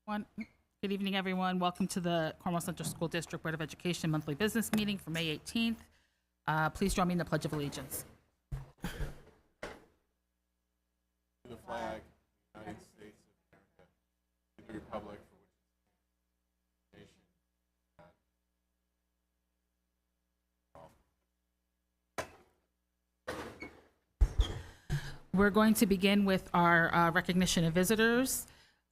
Good evening, everyone. Welcome to the Cornwall Central School District Board of Education monthly business meeting for May 18th. Please join me in the Pledge of Allegiance. To the flag, United States of America, to the republic for which it stands, We're going to begin with our recognition of visitors.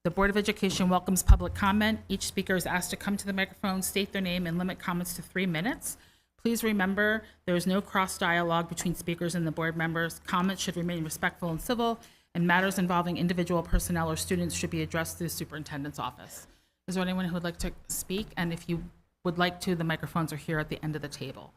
The Board of Education welcomes public comment. Each speaker is asked to come to the microphone, state their name, and limit comments to 3 minutes. Please remember, there is no cross dialogue between speakers and the board members. Comments should remain respectful and civil, and matters involving individual personnel or students should be addressed through the superintendent's office. Is there anyone who would like to speak? And if you would like to, the microphones are here at the end of the table.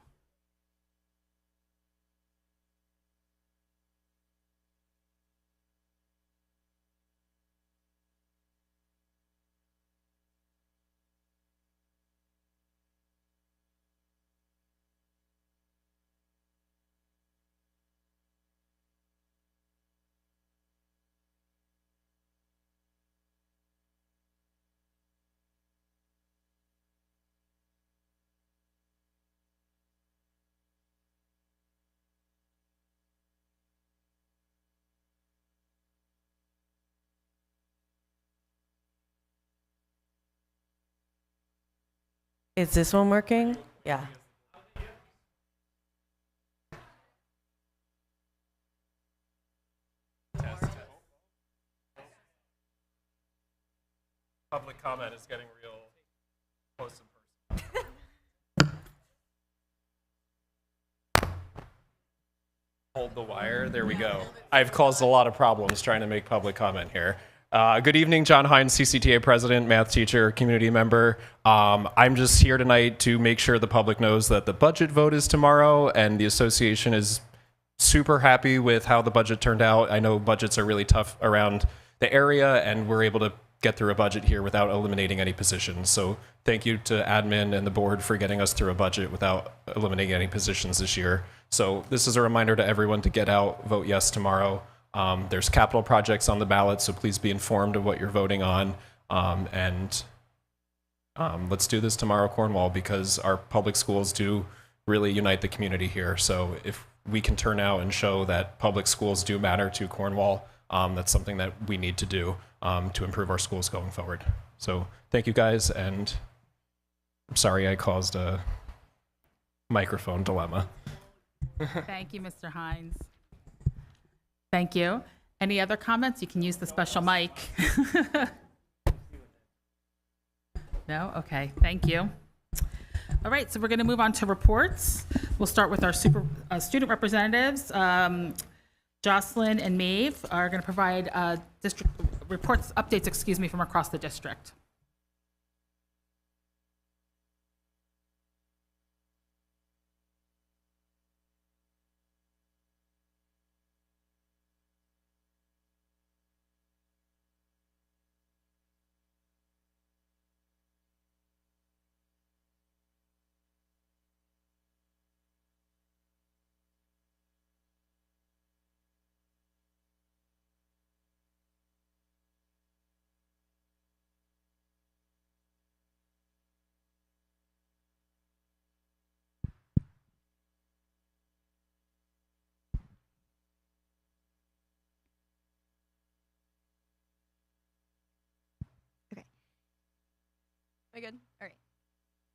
Is this one working? Yeah. Test, test. Public comment is getting real close in person. Hold the wire. There we go. I've caused a lot of problems trying to make public comment here. Good evening, John Hines, CCTA president, math teacher, community member. I'm just here tonight to make sure the public knows that the budget vote is tomorrow, and the association is super happy with how the budget turned out. I know budgets are really tough around the area, and we're able to get through a budget here without eliminating any positions. So thank you to admin and the board for getting us through a budget without eliminating any positions this year. So this is a reminder to everyone to get out, vote yes tomorrow. There's capital projects on the ballot, so please be informed of what you're voting on. Let's do this tomorrow, Cornwall, because our public schools do really unite the community here. So if we can turn out and show that public schools do matter to Cornwall, that's something that we need to do to improve our schools going forward. So thank you guys, and I'm sorry I caused a microphone dilemma. Thank you, Mr. Hines. Thank you. Any other comments? You can use the special mic. No? Okay, thank you. All right, so we're going to move on to reports. We'll start with our student representatives. Jocelyn and Maeve are going to provide district reports, updates, from across the district. Am I good? All right.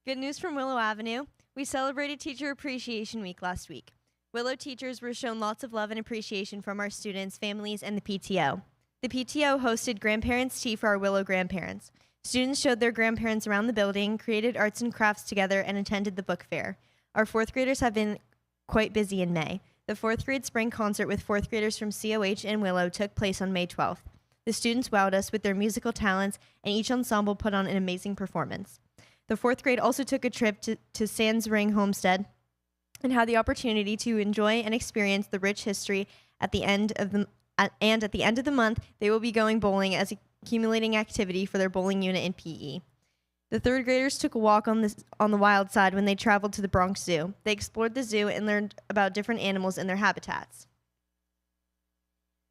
Good news from Willow Avenue. We celebrated Teacher Appreciation Week last week. Willow teachers were shown lots of love and appreciation from our students, families, and the PTO. The PTO hosted grandparents' tea for our Willow grandparents. Students showed their grandparents around the building, created arts and crafts together, and attended the book fair. Our fourth graders have been quite busy in May. The fourth grade spring concert with fourth graders from COH and Willow took place on May 12th. The students wowed us with their musical talents, and each ensemble put on an amazing performance. The fourth grade also took a trip to Sands Ring Homestead and had the opportunity to enjoy and experience the rich history at the end of the month, they will be going bowling as accumulating activity for their bowling unit in PE. The third graders took a walk on the wild side when they traveled to the Bronx Zoo. They explored the zoo and learned about different animals and their habitats.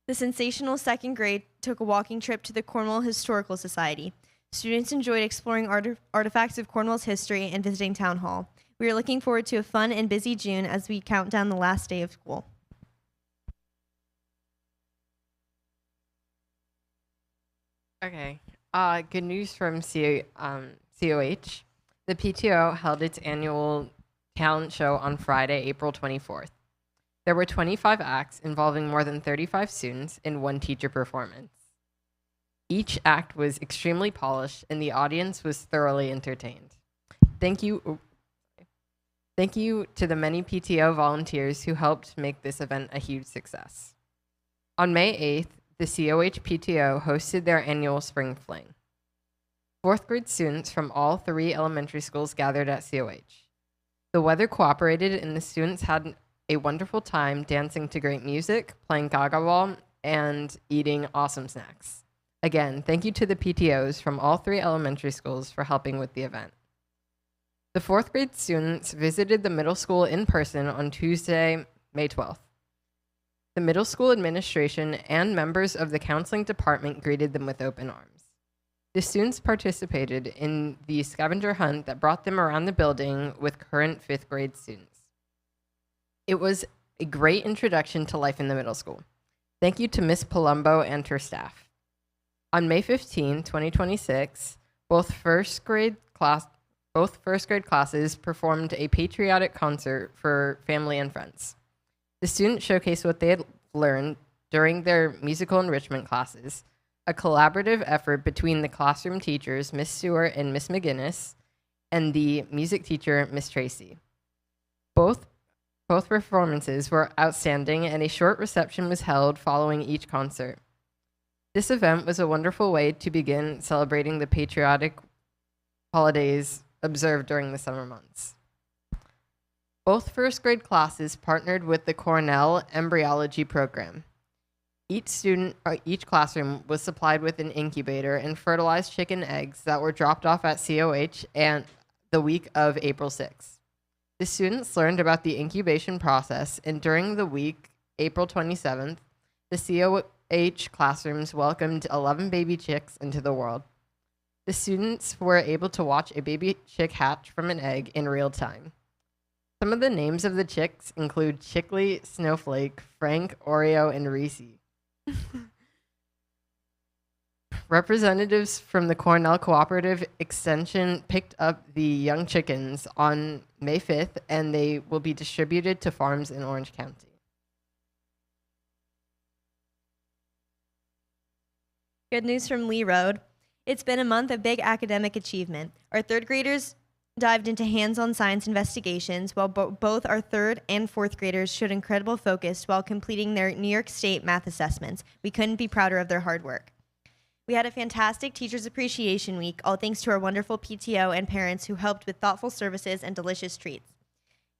The sensational second grade took a walking trip to the Cornwall Historical Society. Students enjoyed exploring artifacts of Cornwall's history and visiting Town Hall. We are looking forward to a fun and busy June as we count down the last day of school. Okay. Good news from COH. The PTO held its annual talent show on Friday, April 24th. There were 25 acts involving more than 35 students and one teacher performance. Each act was extremely polished, and the audience was thoroughly entertained. Thank you to the many PTO volunteers who helped make this event a huge success. On May 8th, the COH PTO hosted their annual Spring Fling. Fourth grade students from all 3 elementary schools gathered at COH. The weather cooperated, and the students had a wonderful time dancing to great music, playing gaga ball, and eating awesome snacks. Again, thank you to the PTOs from all 3 elementary schools for helping with the event. The 4th grade students visited the middle school in person on Tuesday, May 12th. The middle school administration and members of the counseling department greeted them with open arms. The students participated in the scavenger hunt that brought them around the building with current 5th grade students. It was a great introduction to life in the middle school. Thank you to Miss Palumbo and her staff. On May 15, 2026, both first grade classes performed a patriotic concert for family and friends. The students showcased what they had learned during their musical enrichment classes, a collaborative effort between the classroom teachers, Miss Stewart and Miss McGinnis, and the music teacher, Miss Tracy. Both performances were outstanding, and a short reception was held following each concert. This event was a wonderful way to begin celebrating the patriotic holidays observed during the summer months. Both first grade classes partnered with the Cornell Embryology Program. Each classroom was supplied with an incubator and fertilized chicken eggs that were dropped off at COH and the week of April 6th. The students learned about the incubation process, and during the week, April 27th, the COH classrooms welcomed 11 baby chicks into the world. The students were able to watch a baby chick hatch from an egg in real time. Some of the names of the chicks include Chickley, Snowflake, Frank, Oreo, and Reese. Representatives from the Cornell Cooperative Extension picked up the young chickens on May 5th, and they will be distributed to farms in Orange County. Good news from Lee Road. It's been a month of big academic achievement. Our 3rd graders dived into hands-on science investigations, while both our 3rd and 4th graders showed incredible focus while completing their New York State math assessments. We couldn't be prouder of their hard work. We had a fantastic Teachers Appreciation Week, all thanks to our wonderful PTO and parents who helped with thoughtful services and delicious treats.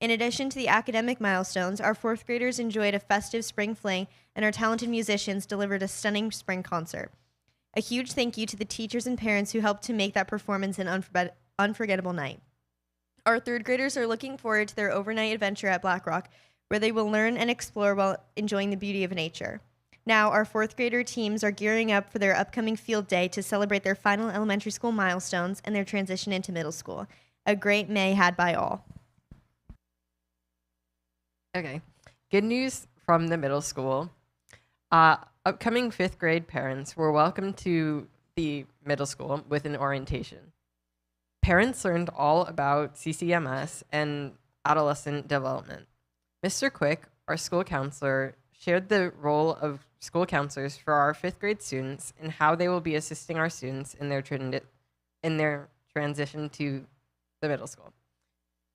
In addition to the academic milestones, our 4th graders enjoyed a festive spring fling, and our talented musicians delivered a stunning spring concert. A huge thank you to the teachers and parents who helped to make that performance an unforgettable night. Our 3rd graders are looking forward to their overnight adventure at Black Rock, where they will learn and explore while enjoying the beauty of nature. Now, our 4th grader teams are gearing up for their upcoming field day to celebrate their final elementary school milestones and their transition into middle school. A great May had by all. Okay, good news from the middle school. Upcoming 5th grade parents were welcomed to the middle school with an orientation. Parents learned all about CCMS and adolescent development. Mr. Quick, our school counselor, shared the role of school counselors for our 5th grade students and how they will be assisting our students in their transition to the middle school.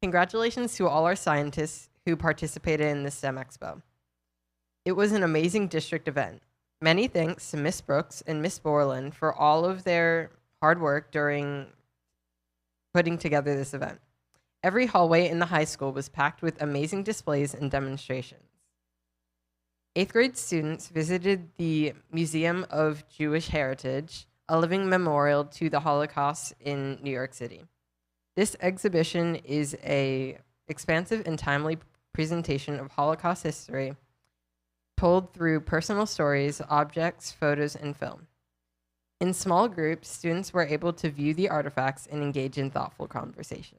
Congratulations to all our scientists who participated in the STEM Expo. It was an amazing district event. Many thanks to Miss Brooks and Miss Borland for all of their hard work during putting together this event. Every hallway in the high school was packed with amazing displays and demonstrations. 8th grade students visited the Museum of Jewish Heritage, a living memorial to the Holocaust in New York City. This exhibition is an expansive and timely presentation of Holocaust history told through personal stories, objects, photos, and film. In small groups, students were able to view the artifacts and engage in thoughtful conversation.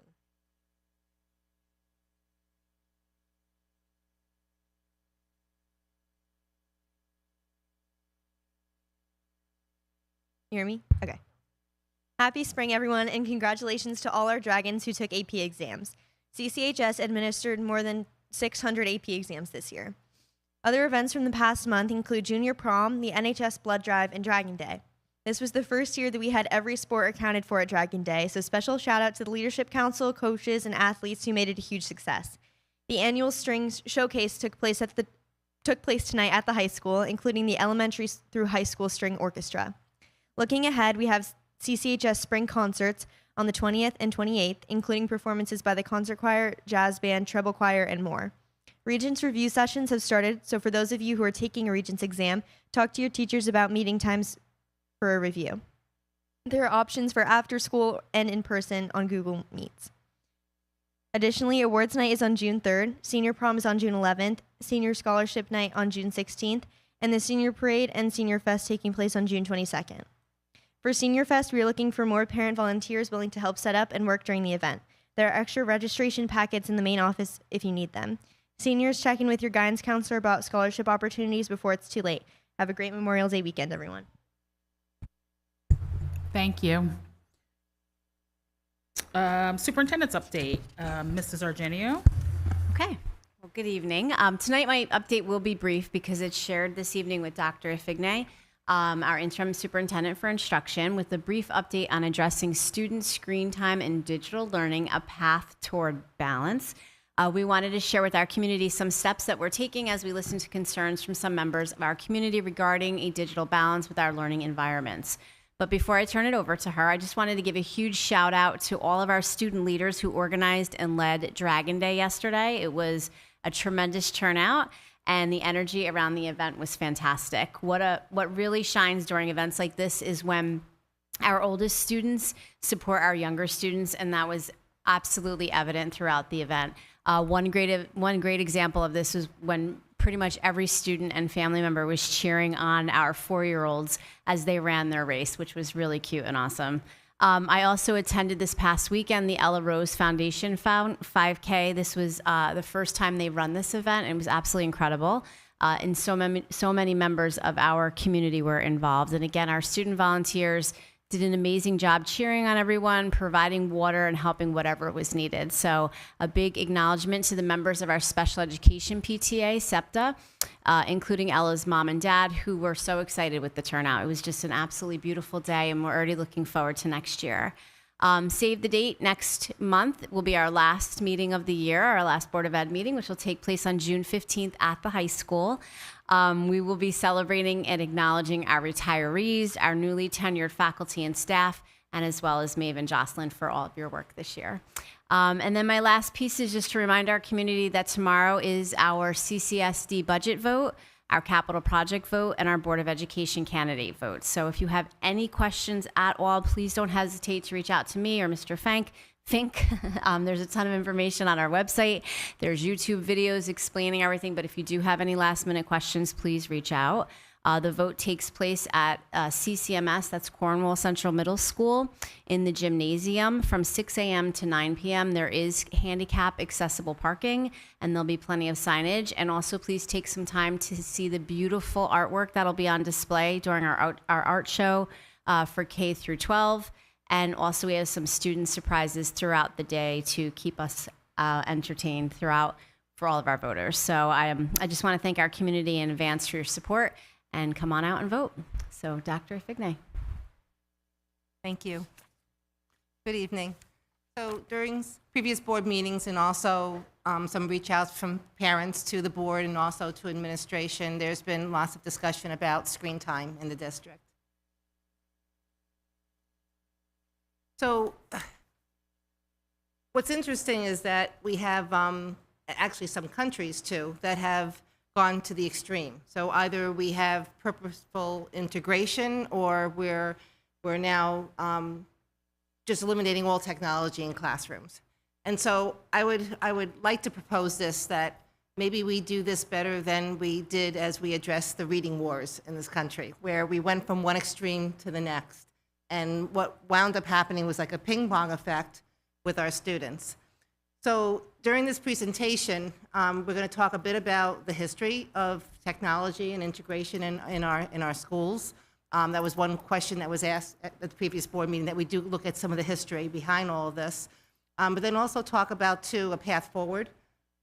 You hear me? Okay. Happy spring, everyone, and congratulations to all our dragons who took AP exams. CCHS administered more than 600 AP exams this year. Other events from the past month include Junior Prom, the NHS Blood Drive, and Dragon Day. This was the first year that we had every sport accounted for at Dragon Day, so special shout out to the Leadership Council, coaches, and athletes who made it a huge success. The annual strings showcase took place tonight at the high school, including the elementary through high school string orchestra. Looking ahead, we have CCHS spring concerts on the 20th and 28th, including performances by the concert choir, jazz band, treble choir, and more. Regents review sessions have started, so for those of you who are taking a Regents exam, talk to your teachers about meeting times for a review. There are options for after school and in person on Google Meets. Additionally, awards night is on June 3rd, senior prom is on June 11th, senior scholarship night on June 16th, and the senior parade and senior fest taking place on June 22nd. For Senior Fest, we are looking for more parent volunteers willing to help set up and work during the event. There are extra registration packets in the main office if you need them. Seniors, check in with your guidance counselor about scholarship opportunities before it's too late. Have a great Memorial Day weekend, everyone. Thank you. Superintendent's update, Mrs. Argenio. Okay. Well, good evening. Tonight, my update will be brief because it's shared this evening with Dr. Ifigne, our interim superintendent for instruction, with a brief update on addressing student screen time and digital learning, a path toward balance. We wanted to share with our community some steps that we're taking as we listen to concerns from some members of our community regarding a digital balance with our learning environments. But before I turn it over to her, I just wanted to give a huge shout out to all of our student leaders who organized and led Dragon Day yesterday. It was a tremendous turnout, and the energy around the event was fantastic. What really shines during events like this is when our oldest students support our younger students, and that was absolutely evident throughout the event. One great example of this was when pretty much every student and family member was cheering on our 4-year-olds as they ran their race, which was really cute and awesome. I also attended this past weekend the Ella Rose Foundation 5K. This was the first time they run this event, and it was absolutely incredible. And so many members of our community were involved. And again, our student volunteers did an amazing job cheering on everyone, providing water, and helping whatever was needed. So a big acknowledgement to the members of our special education PTA, SEPTA, including Ella's mom and dad, who were so excited with the turnout. It was just an absolutely beautiful day, and we're already looking forward to next year. Save the date. Next month will be our last meeting of the year, our last Board of Ed meeting, which will take place on June 15th at the high school. We will be celebrating and acknowledging our retirees, our newly tenured faculty and staff, and as well as Maeve and Jocelyn for all of your work this year. And then my last piece is just to remind our community that tomorrow is our CCSD budget vote, our capital project vote, and our Board of Education candidate vote. So if you have any questions at all, please don't hesitate to reach out to me or Mr. Fink. There's a ton of information on our website. There's YouTube videos explaining everything, but if you do have any last minute questions, please reach out. The vote takes place at CCMS, that's Cornwall Central Middle School, in the gymnasium from 6 a.m. to 9 p.m. There is handicap accessible parking, and there'll be plenty of signage. And also, please take some time to see the beautiful artwork that'll be on display during our art show for K through 12. And also, we have some student surprises throughout the day to keep us entertained throughout for all of our voters. So I just want to thank our community in advance for your support. And come on out and vote. So, Dr. Figney. Thank you. Good evening. So during previous board meetings and also some reach outs from parents to the board and also to administration, there's been lots of discussion about screen time in the district. So what's interesting is that we have actually some countries too that have gone to the extreme. So either we have purposeful integration, or we're now just eliminating all technology in classrooms. And so I would like to propose this, that maybe we do this better than we did as we addressed the reading wars in this country, where we went from one extreme to the next. And what wound up happening was like a ping pong effect with our students. So during this presentation, we're going to talk a bit about the history of technology and integration in our schools. That was one question that was asked at the previous board meeting, that we do look at some of the history behind all of this. But then also talk about, too, a path forward.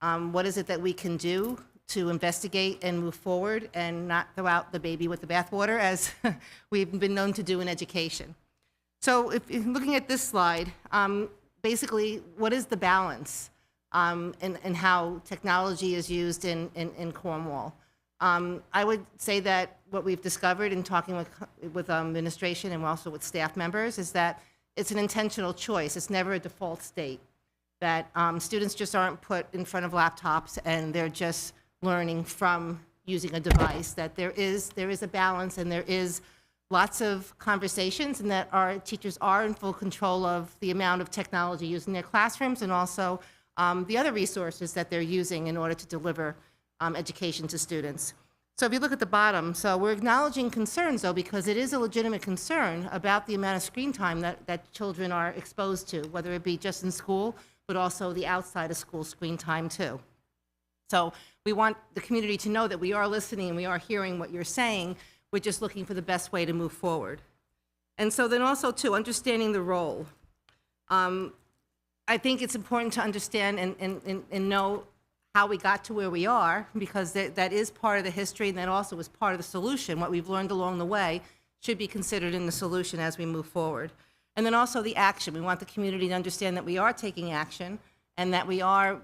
What is it that we can do to investigate and move forward and not throw out the baby with the bathwater, as we've been known to do in education. So if looking at this slide, basically, what is the balance in how technology is used in Cornwall? I would say that what we've discovered in talking with administration and also with staff members is that it's an intentional choice. It's never a default state. That students just aren't put in front of laptops and they're just learning from using a device. That there is a balance, and there is lots of conversations, and that our teachers are in full control of the amount of technology used in their classrooms, and also the other resources that they're using in order to deliver education to students. So if you look at the bottom, so we're acknowledging concerns, though, because it is a legitimate concern about the amount of screen time that children are exposed to, whether it be just in school, but also the outside of school screen time, too. So we want the community to know that we are listening and we are hearing what you're saying. We're just looking for the best way to move forward. And so then also, too, understanding the role. I think it's important to understand and know how we got to where we are, because that is part of the history, and that also is part of the solution. What we've learned along the way should be considered in the solution as we move forward. And then also the action. We want the community to understand that we are taking action, and that we are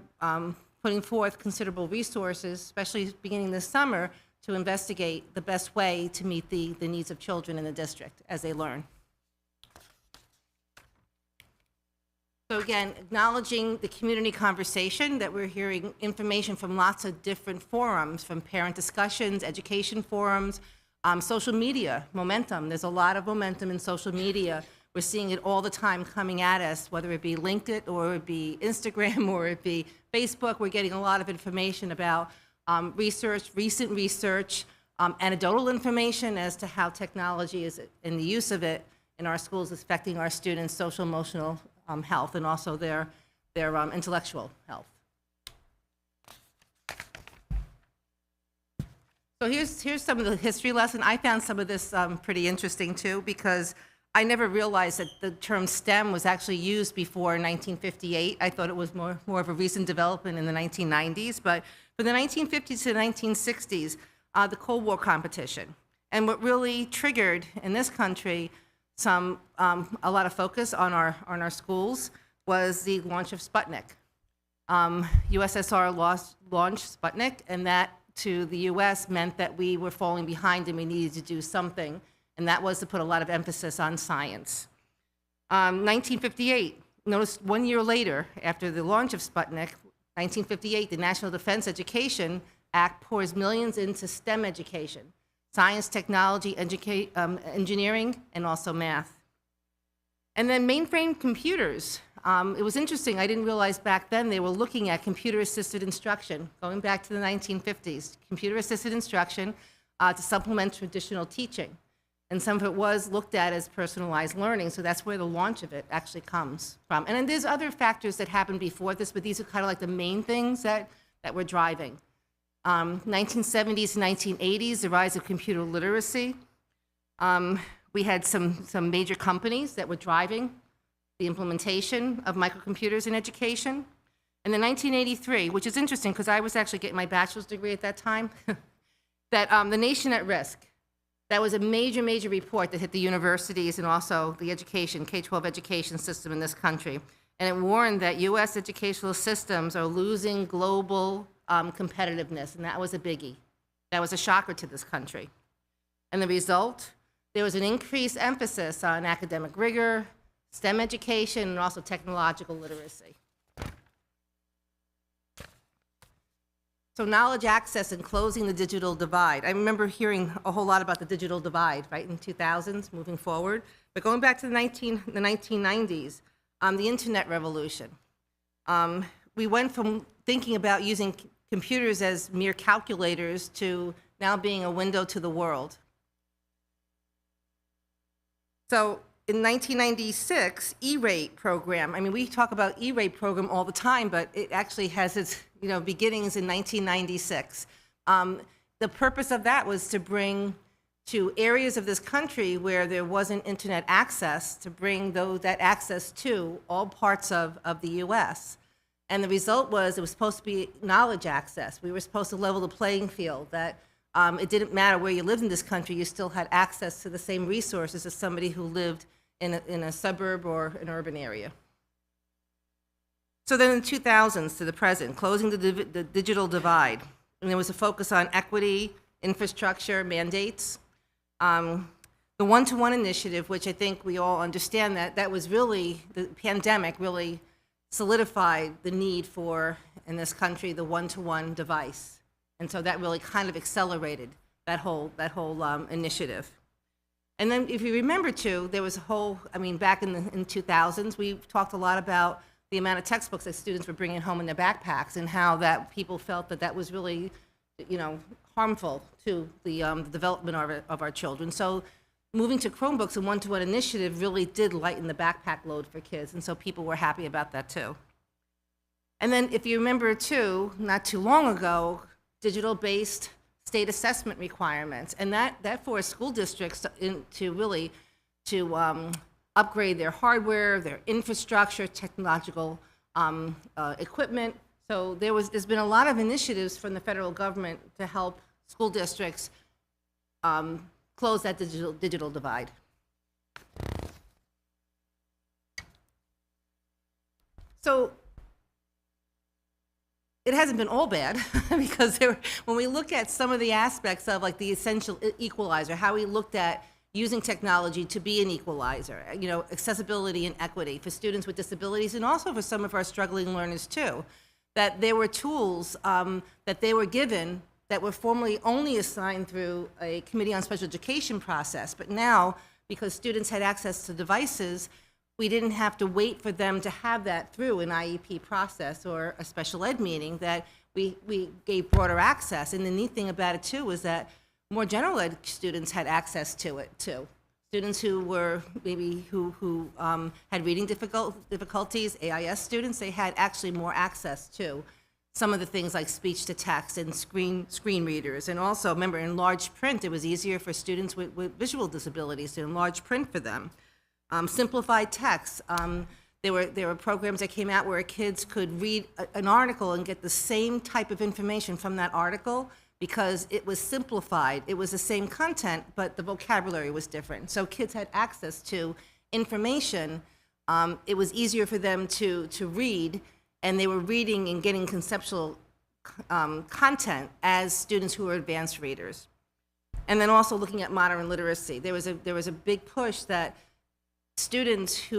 putting forth considerable resources, especially beginning this summer, to investigate the best way to meet the needs of children in the district as they learn. So again, acknowledging the community conversation, that we're hearing information from lots of different forums, from parent discussions, education forums, social media, momentum. There's a lot of momentum in social media. We're seeing it all the time coming at us, whether it be LinkedIn or it be Instagram or it be Facebook. We're getting a lot of information about research, recent research, anecdotal information as to how technology is, and the use of it in our schools, is affecting our students' social, emotional health, and also their intellectual health. So here's some of the history lesson. I found some of this pretty interesting too, because I never realized that the term STEM was actually used before 1958. I thought it was more of a recent development in the 1990s. But from the 1950s to the 1960s, the Cold War competition. And what really triggered in this country a lot of focus on our schools was the launch of Sputnik. USSR launched Sputnik, and that to the US meant that we were falling behind and we needed to do something. And that was to put a lot of emphasis on science. 1958, notice 1 year later, after the launch of Sputnik, 1958, the National Defense Education Act pours millions into STEM education: science, technology, engineering, and also math. And then mainframe computers. It was interesting, I didn't realize back then they were looking at computer-assisted instruction, going back to the 1950s, computer-assisted instruction to supplement traditional teaching. And some of it was looked at as personalized learning, so that's where the launch of it actually comes from. And then there's other factors that happened before this, but these are kind of like the main things that we're driving. 1970s to 1980s, the rise of computer literacy. We had some major companies that were driving the implementation of microcomputers in education. And then 1983, which is interesting because I was actually getting my bachelor's degree at that time, that the nation at risk. That was a major, major report that hit the universities and also the education, K-12 education system in this country. And it warned that US educational systems are losing global competitiveness, and that was a biggie. That was a shocker to this country. And the result, there was an increased emphasis on academic rigor, STEM education, and also technological literacy. So knowledge access and closing the digital divide. I remember hearing a whole lot about the digital divide, right, in the 2000s, moving forward. But going back to the 1990s, the internet revolution. We went from thinking about using computers as mere calculators to now being a window to the world. So in 1996, E-rate program, I mean, we talk about E-rate program all the time, but it actually has its beginnings in 1996. The purpose of that was to bring to areas of this country where there wasn't internet access, to bring that access to all parts of the US. And the result was it was supposed to be knowledge access. We were supposed to level the playing field, that it didn't matter where you lived in this country, you still had access to the same resources as somebody who lived in a suburb or an urban area. So then in the 2000s to the present, closing the digital divide. And there was a focus on equity, infrastructure, mandates. The one-to-one initiative, which I think we all understand that was really, the pandemic really solidified the need for, in this country, the one-to-one device. And so that really kind of accelerated that whole initiative. And then if you remember too, there was a whole, I mean, back in the 2000s, we talked a lot about the amount of textbooks that students were bringing home in their backpacks and how that people felt that was really, harmful to the development of our children. So moving to Chromebooks and one-to-one initiative really did lighten the backpack load for kids, and so people were happy about that too. And then if you remember too, not too long ago, digital-based state assessment requirements, and that forced school districts to upgrade their hardware, their infrastructure, technological equipment. So there's been a lot of initiatives from the federal government to help school districts close that digital divide. So it hasn't been all bad because when we look at some of the aspects of like the essential equalizer, how we looked at using technology to be an equalizer, accessibility and equity for students with disabilities and also for some of our struggling learners too, that there were tools that they were given that were formerly only assigned through a Committee on Special Education process, but now, because students had access to devices, we didn't have to wait for them to have that through an IEP process or a special ed meeting, that we gave broader access. And the neat thing about it too was that more general ed students had access to it too. Students who were maybe who had reading difficulties, AIS students, they had actually more access to some of the things like speech to text and screen readers. And also, remember, in large print, it was easier for students with visual disabilities to enlarge print for them. Simplified text. There were programs that came out where kids could read an article and get the same type of information from that article because it was simplified. It was the same content, but the vocabulary was different. So kids had access to information. It was easier for them to read, and they were reading and getting conceptual content as students who were advanced readers. And then also looking at modern literacy. There was a big push that students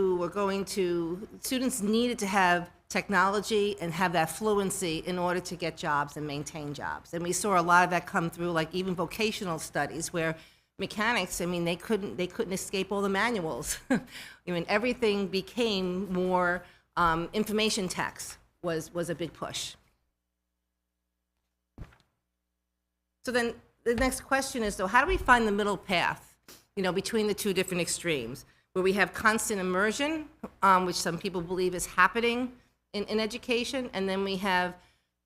needed to have technology and have that fluency in order to get jobs and maintain jobs. And we saw a lot of that come through, like even vocational studies, where mechanics, I mean, they couldn't escape all the manuals. I mean, everything became more information text was a big push. So then the next question is, so how do we find the middle path, between the two different extremes, where we have constant immersion, which some people believe is happening in education, and then we have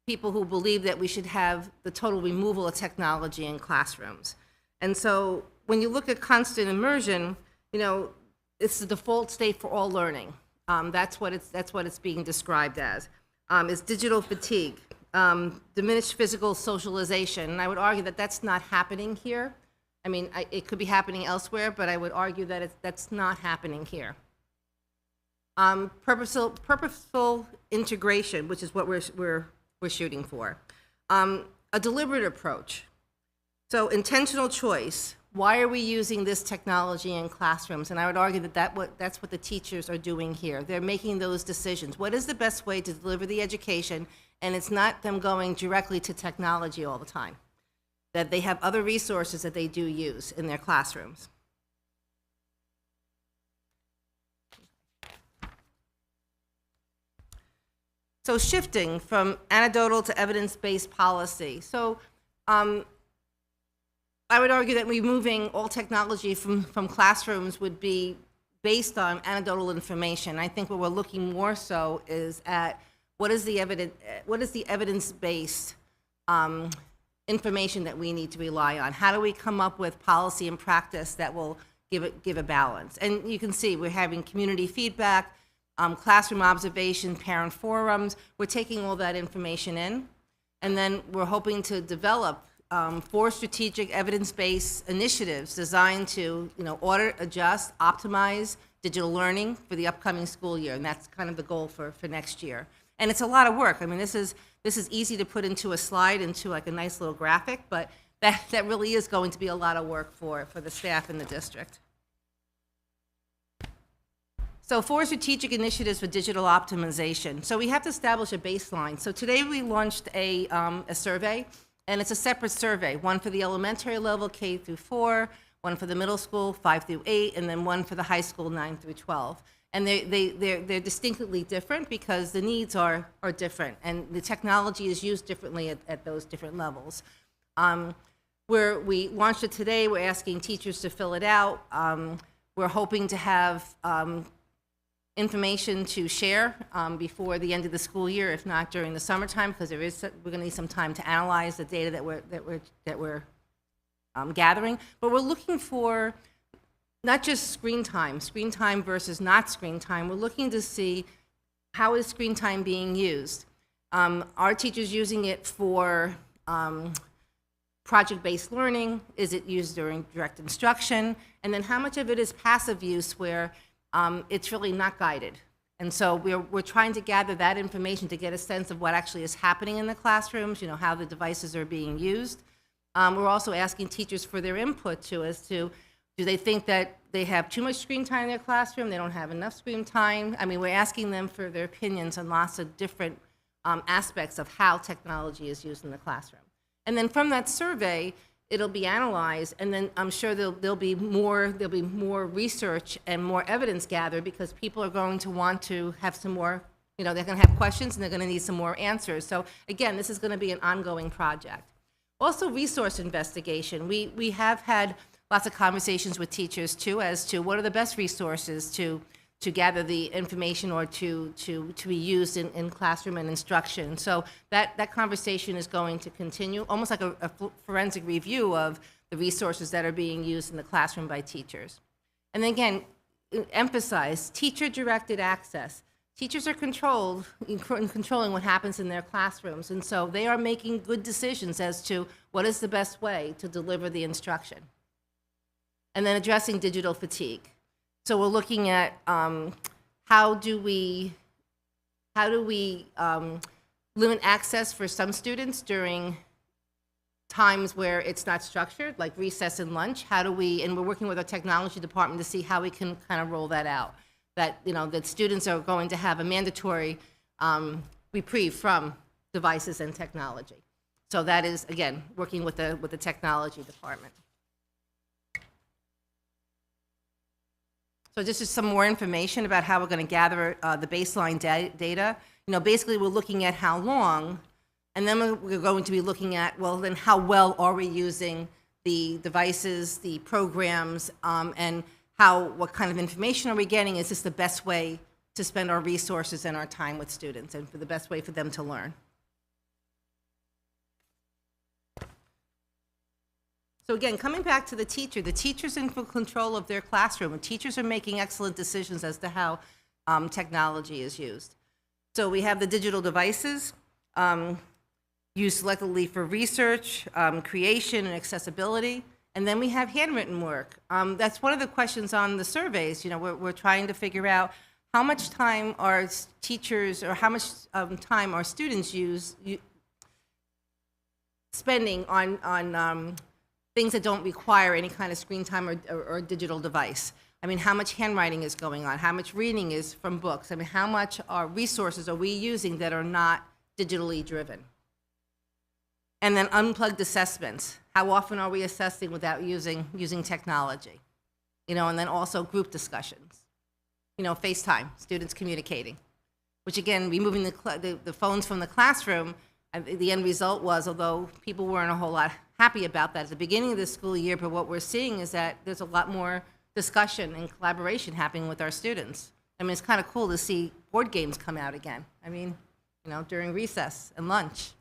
people who believe that we should have the total removal of technology in classrooms. And so when you look at constant immersion, it's the default state for all learning. That's what it's being described as. It's digital fatigue, diminished physical socialization, and I would argue that that's not happening here. I mean, it could be happening elsewhere, but I would argue that that's not happening here. Purposeful integration, which is what we're shooting for. A deliberate approach. So intentional choice. Why are we using this technology in classrooms? And I would argue that that's what the teachers are doing here. They're making those decisions. What is the best way to deliver the education? And it's not them going directly to technology all the time. That they have other resources that they do use in their classrooms. So shifting from anecdotal to evidence-based policy. So I would argue that removing all technology from classrooms would be based on anecdotal information. I think what we're looking more so is at what is the evidence-based information that we need to rely on? How do we come up with policy and practice that will give a balance? And you can see we're having community feedback, classroom observation, parent forums. We're taking all that information in, and then we're hoping to develop 4 strategic evidence-based initiatives designed to, audit, adjust, optimize digital learning for the upcoming school year, and that's kind of the goal for next year. And it's a lot of work. I mean, this is easy to put into a slide, into like a nice little graphic, but that really is going to be a lot of work for the staff in the district. So 4 strategic initiatives for digital optimization. So we have to establish a baseline. So today we launched a survey, and it's a separate survey, one for the elementary level, K through 4, one for the middle school, 5 through 8, and then one for the high school, 9 through 12. And they're distinctly different because the needs are different, and the technology is used differently at those different levels. Where we launched it today, we're asking teachers to fill it out. We're hoping to have information to share before the end of the school year, if not during the summertime, because we're going to need some time to analyze the data that we're gathering. But we're looking for not just screen time versus not screen time. We're looking to see how is screen time being used. Are teachers using it for project-based learning? Is it used during direct instruction? And then how much of it is passive use where it's really not guided? And so we're trying to gather that information to get a sense of what actually is happening in the classrooms, how the devices are being used. We're also asking teachers for their input too, as to do they think that they have too much screen time in their classroom, they don't have enough screen time? I mean, we're asking them for their opinions on lots of different aspects of how technology is used in the classroom. And then from that survey, it'll be analyzed, and then I'm sure there'll be more research and more evidence gathered, because people are going to want to have some more, they're going to have questions and they're going to need some more answers. So again, this is going to be an ongoing project. Also, resource investigation. We have had lots of conversations with teachers too as to what are the best resources to gather the information or to be used in classroom and instruction. So that conversation is going to continue, almost like a forensic review of the resources that are being used in the classroom by teachers. And then again, emphasize teacher-directed access. Teachers are controlling what happens in their classrooms, and so they are making good decisions as to what is the best way to deliver the instruction. And then addressing digital fatigue. So we're looking at how do we limit access for some students during times where it's not structured, like recess and lunch. And we're working with our technology department to see how we can kind of roll that out. That that students are going to have a mandatory reprieve from devices and technology. So that is, again, working with the technology department. So this is some more information about how we're going to gather the baseline data. Basically we're looking at how long, and then we're going to be looking at, well, then how well are we using the devices, the programs, and what kind of information are we getting? Is this the best way to spend our resources and our time with students, and for the best way for them to learn? So again, coming back to the teacher's in full control of their classroom, and teachers are making excellent decisions as to how technology is used. So we have the digital devices used selectively for research, creation, and accessibility. And then we have handwritten work. That's one of the questions on the surveys. We're trying to figure out how much time our teachers, or how much time our students spending on things that don't require any kind of screen time or digital device. I mean, how much handwriting is going on? How much reading is from books? I mean, how much resources are we using that are not digitally driven? And then unplugged assessments. How often are we assessing without using technology? And then also group discussions. FaceTime, students communicating. which again, removing the phones from the classroom, the end result was, although people weren't a whole lot happy about that at the beginning of the school year, but what we're seeing is that there's a lot more discussion and collaboration happening with our students. I mean, it's kind of cool to see board games come out again. I mean, you know, during recess and lunch.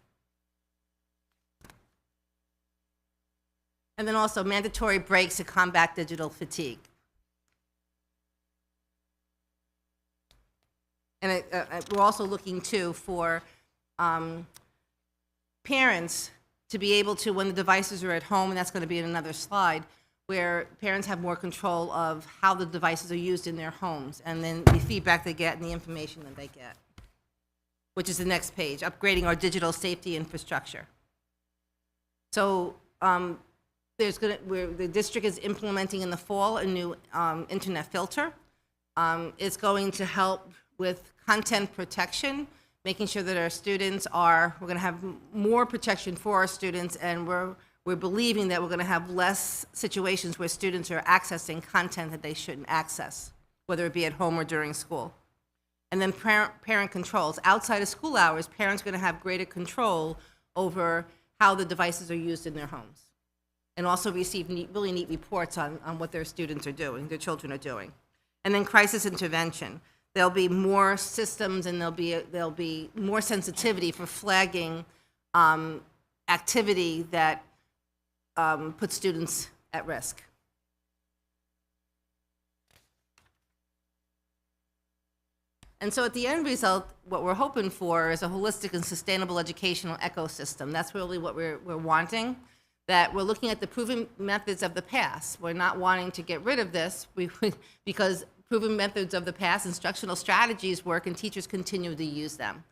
And then also mandatory breaks to combat digital fatigue. And we're also looking too for parents to be able to, when the devices are at home, and that's going to be in another slide, where parents have more control of how the devices are used in their homes, and then the feedback they get and the information that they get, which is the next page, upgrading our digital safety infrastructure. So the district is implementing in the fall a new internet filter. It's going to help with content protection, making sure that our students we're going to have more protection for our students, and we're believing that we're going to have less situations where students are accessing content that they shouldn't access, whether it be at home or during school. And then parent controls. Outside of school hours, parents are going to have greater control over how the devices are used in their homes, and also receive really neat reports on what their students are doing, their children are doing. And then crisis intervention. There'll be more systems, and there'll be more sensitivity for flagging activity that puts students at risk. And so at the end result, what we're hoping for is a holistic and sustainable educational ecosystem. That's really what we're wanting, that we're looking at the proven methods of the past. We're not wanting to get rid of this because proven methods of the past, instructional strategies work, and teachers continue to use them.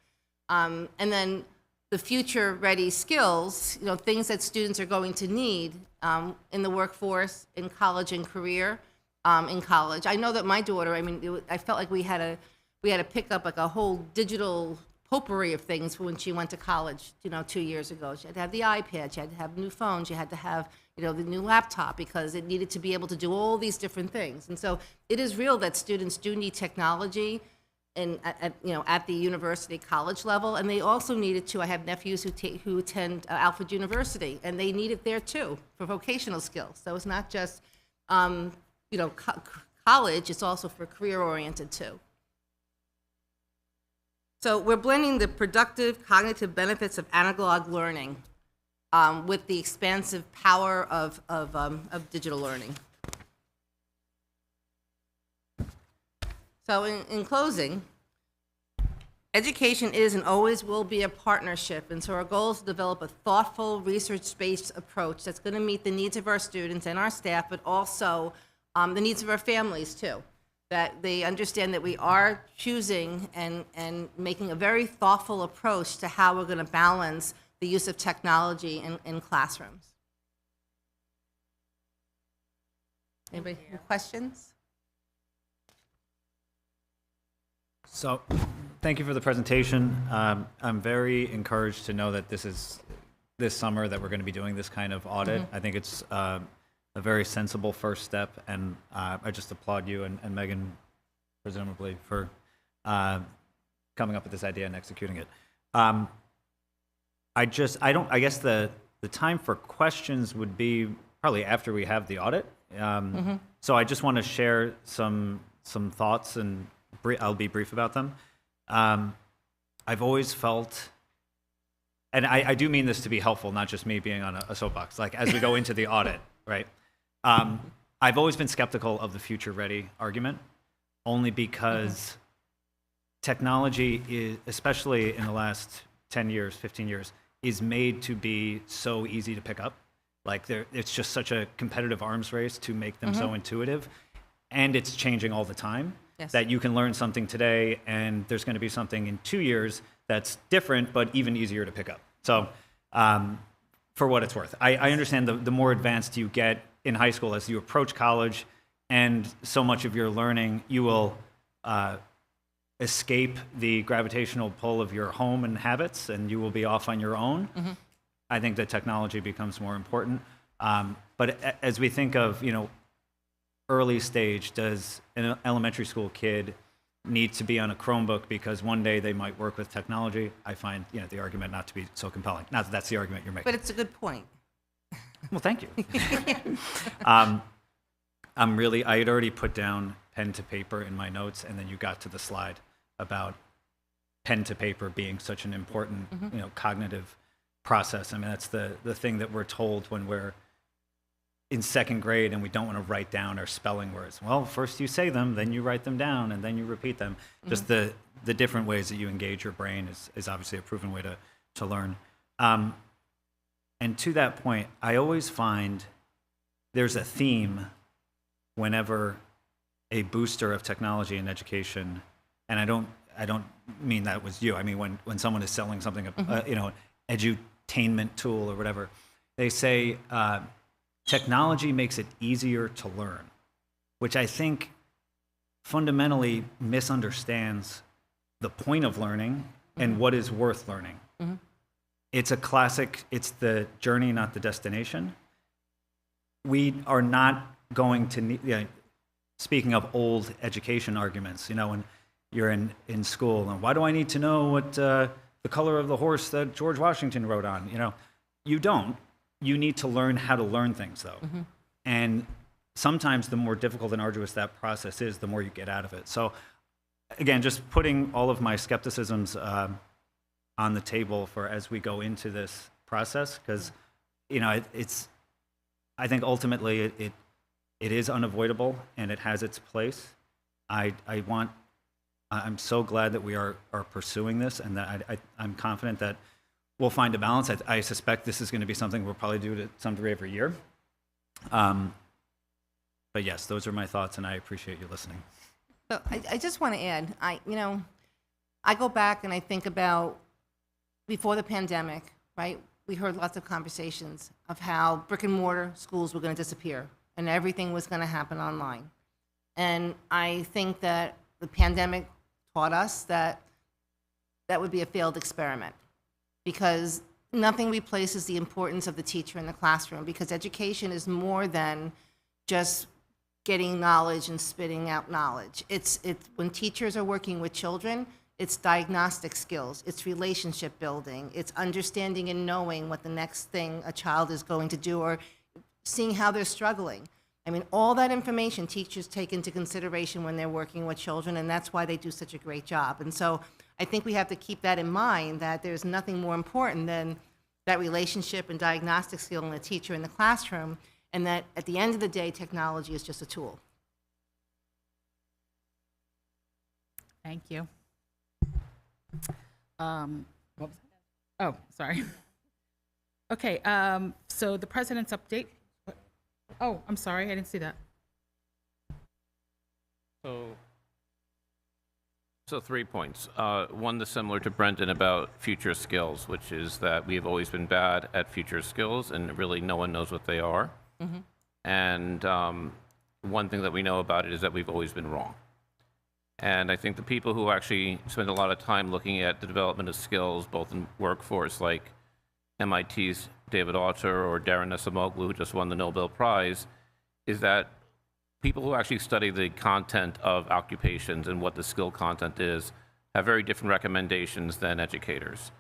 And then the future-ready skills, you know, things that students are going to need in the workforce, in college and career, in college. I know that my daughter, I mean, I felt like we had to pick up like a whole digital potpourri of things when she went to college, you know, 2 years ago. She had to have the iPad, she had to have new phones, she had to have, you know, the new laptop, because it needed to be able to do all these different things. And so it is real that students do need technology at the university college level, and they also need it too. I have nephews who attend Alfred University, and they need it there too for vocational skills. So it's not just college, it's also for career-oriented too. So we're blending the productive cognitive benefits of analog learning with the expansive power of digital learning. So in closing, education is and always will be a partnership, and so our goal is to develop a thoughtful, research-based approach that's going to meet the needs of our students and our staff, but also the needs of our families too. That they understand that we are choosing and making a very thoughtful approach to how we're going to balance the use of technology in classrooms. Anybody have questions? So, thank you for the presentation. I'm very encouraged to know that this summer that we're going to be doing this kind of audit. I think it's a very sensible first step, and I just applaud you and Megan, presumably, for coming up with this idea and executing it. I guess the time for questions would be probably after we have the audit. So I just want to share some thoughts, and I'll be brief about them. I've always felt, and I do mean this to be helpful, not just me being on a soapbox, like as we go into the audit, right? I've always been skeptical of the future-ready argument, only because technology is, especially in the last 10 years, 15 years, is made to be so easy to pick up. Like it's just such a competitive arms race to make them so intuitive, and it's changing all the time. Yes. That you can learn something today, and there's going to be something in 2 years that's different, but even easier to pick up. So for what it's worth, I understand the more advanced you get in high school, as you approach college, and so much of your learning, you will escape the gravitational pull of your home and habits, and you will be off on your own. I think that technology becomes more important. But as we think of, early stage, does an elementary school kid need to be on a Chromebook because one day they might work with technology, I find the argument not to be so compelling. Not that that's the argument you're making. But it's a good point. Well, thank you. I had already put down pen to paper in my notes, and then you got to the slide about pen to paper being such an important, cognitive process. I mean, that's the thing that we're told when we're in second grade and we don't want to write down our spelling words. Well, first you say them, then you write them down, and then you repeat them. Just the different ways that you engage your brain is obviously a proven way to learn. And to that point, I always find there's a theme whenever a booster of technology in education, and I don't mean that was you. I mean when someone is selling something, edutainment tool or whatever, they say technology makes it easier to learn, which I think fundamentally misunderstands the point of learning and what is worth learning. It's a classic, it's the journey, not the destination. We are not going to need, speaking of old education arguments, when you're in school, and why do I need to know what the color of the horse that George Washington rode on? You don't. You need to learn how to learn things, though. And sometimes the more difficult and arduous that process is, the more you get out of it. So again, just putting all of my skepticisms on the table for as we go into this process, because I think ultimately it is unavoidable and it has its place. I'm so glad that we are pursuing this, and that I'm confident that we'll find a balance. I suspect this is going to be something we'll probably do to some degree every year. But yes, those are my thoughts, and I appreciate you listening. So I just want to add, I go back and I think about before the pandemic, right? We heard lots of conversations of how brick and mortar schools were going to disappear and everything was going to happen online. And I think that the pandemic taught us that that would be a failed experiment, because nothing replaces the importance of the teacher in the classroom, because education is more than just getting knowledge and spitting out knowledge. It's when teachers are working with children, it's diagnostic skills, it's relationship building, it's understanding and knowing what the next thing a child is going to do, or seeing how they're struggling. I mean, all that information teachers take into consideration when they're working with children, and that's why they do such a great job. And so I think we have to keep that in mind, that there's nothing more important than that relationship and diagnostic skill in the teacher in the classroom, and that at the end of the day, technology is just a tool. Thank you. What was that? Oh, sorry. Okay, so the president's update. Oh, I'm sorry, I didn't see that. So 3 points. One that's similar to Brendan about future skills, which is that we've always been bad at future skills, and really no one knows what they are. And one thing that we know about it is that we've always been wrong. And I think the people who actually spend a lot of time looking at the development of skills, both in workforce, like MIT's David Autor or Darren Acemoglu, who just won the Nobel Prize, is that people who actually study the content of occupations and what the skill content is have very different recommendations than educators.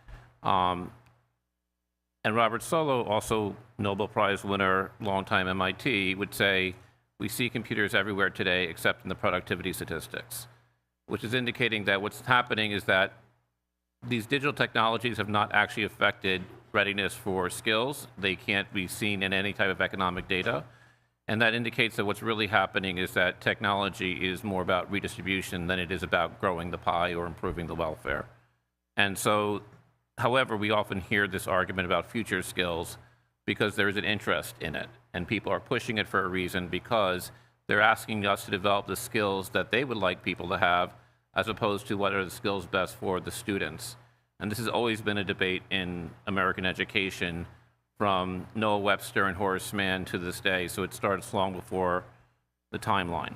And Robert Solow, also Nobel Prize winner, longtime MIT, would say, we see computers everywhere today except in the productivity statistics, which is indicating that what's happening is that these digital technologies have not actually affected readiness for skills. They can't be seen in any type of economic data. And that indicates that what's really happening is that technology is more about redistribution than it is about growing the pie or improving the welfare. And so, however, we often hear this argument about future skills because there is an interest in it. And people are pushing it for a reason, because they're asking us to develop the skills that they would like people to have, as opposed to what are the skills best for the students. And this has always been a debate in American education, from Noah Webster and Horace Mann to this day, so it starts long before the timeline.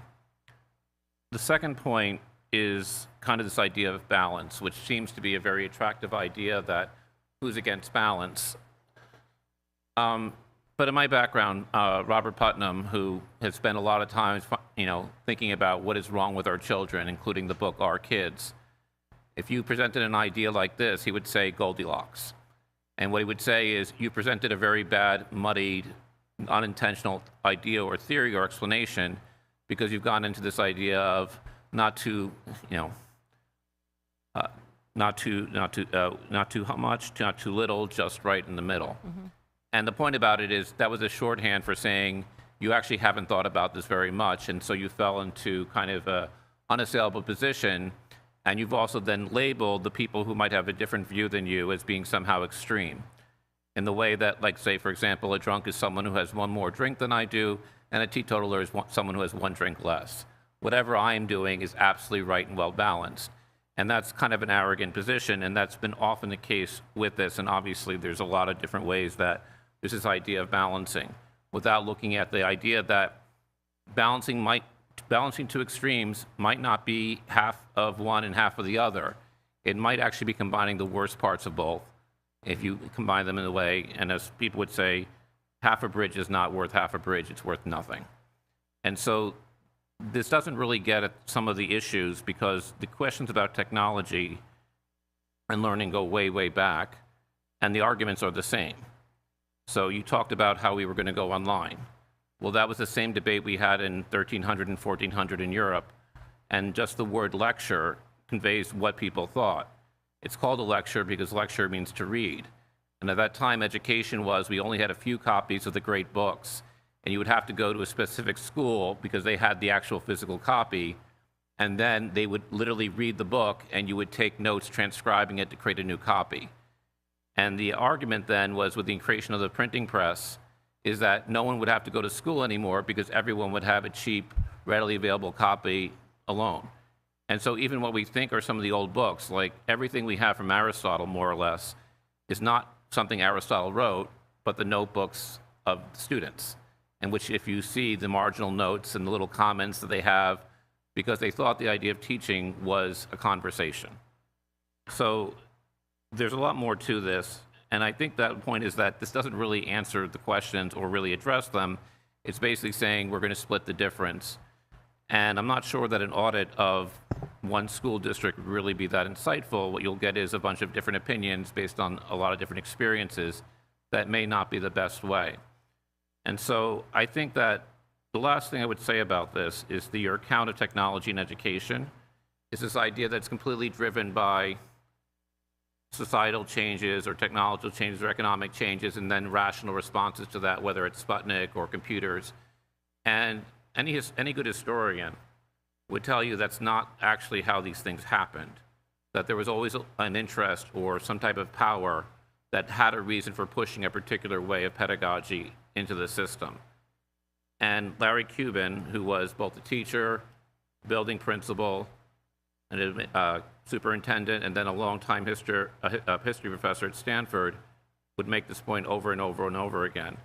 The second point is kind of this idea of balance, which seems to be a very attractive idea, that who's against balance. But in my background, Robert Putnam, who has spent a lot of time, thinking about what is wrong with our children, including the book Our Kids. If you presented an idea like this, he would say Goldilocks. And what he would say is, you presented a very bad, muddied, unintentional idea or theory or explanation because you've gone into this idea of not too much, not too little, just right in the middle. And the point about it is that was a shorthand for saying you actually haven't thought about this very much, and so you fell into kind of a unassailable position, and you've also then labeled the people who might have a different view than you as being somehow extreme. In the way that, like, say, for example, a drunk is someone who has one more drink than I do, and a teetotaler is someone who has one drink less. Whatever I am doing is absolutely right and well balanced. And that's kind of an arrogant position, and that's been often the case with this. And obviously, there's a lot of different ways that there's this idea of balancing, without looking at the idea that balancing to extremes might not be half of one and half of the other. It might actually be combining the worst parts of both if you combine them in a way, and as people would say, half a bridge is not worth half a bridge, it's worth nothing. And so this doesn't really get at some of the issues, because the questions about technology and learning go way, way back, and the arguments are the same. So you talked about how we were going to go online. Well, that was the same debate we had in 1300 and 1400 in Europe, and just the word lecture conveys what people thought. It's called a lecture because lecture means to read. And at that time, education was, we only had a few copies of the great books, and you would have to go to a specific school because they had the actual physical copy, and then they would literally read the book, and you would take notes transcribing it to create a new copy. And the argument then was, with the creation of the printing press, is that no one would have to go to school anymore because everyone would have a cheap, readily available copy alone. And so even what we think are some of the old books, like everything we have from Aristotle, more or less, is not something Aristotle wrote, but the notebooks of students, in which if you see the marginal notes and the little comments that they have, because they thought the idea of teaching was a conversation. So there's a lot more to this, and I think that point is that this doesn't really answer the questions or really address them. It's basically saying we're going to split the difference. And I'm not sure that an audit of one school district would really be that insightful. What you'll get is a bunch of different opinions based on a lot of different experiences that may not be the best way. And so I think that the last thing I would say about this is your account of technology and education is this idea that's completely driven by societal changes or technological changes or economic changes, and then rational responses to that, whether it's Sputnik or computers. And any good historian would tell you that's not actually how these things happened, that there was always an interest or some type of power that had a reason for pushing a particular way of pedagogy into the system. And Larry Cuban, who was both a teacher, building principal, and a superintendent, and then a longtime history professor at Stanford, would make this point over and over and over again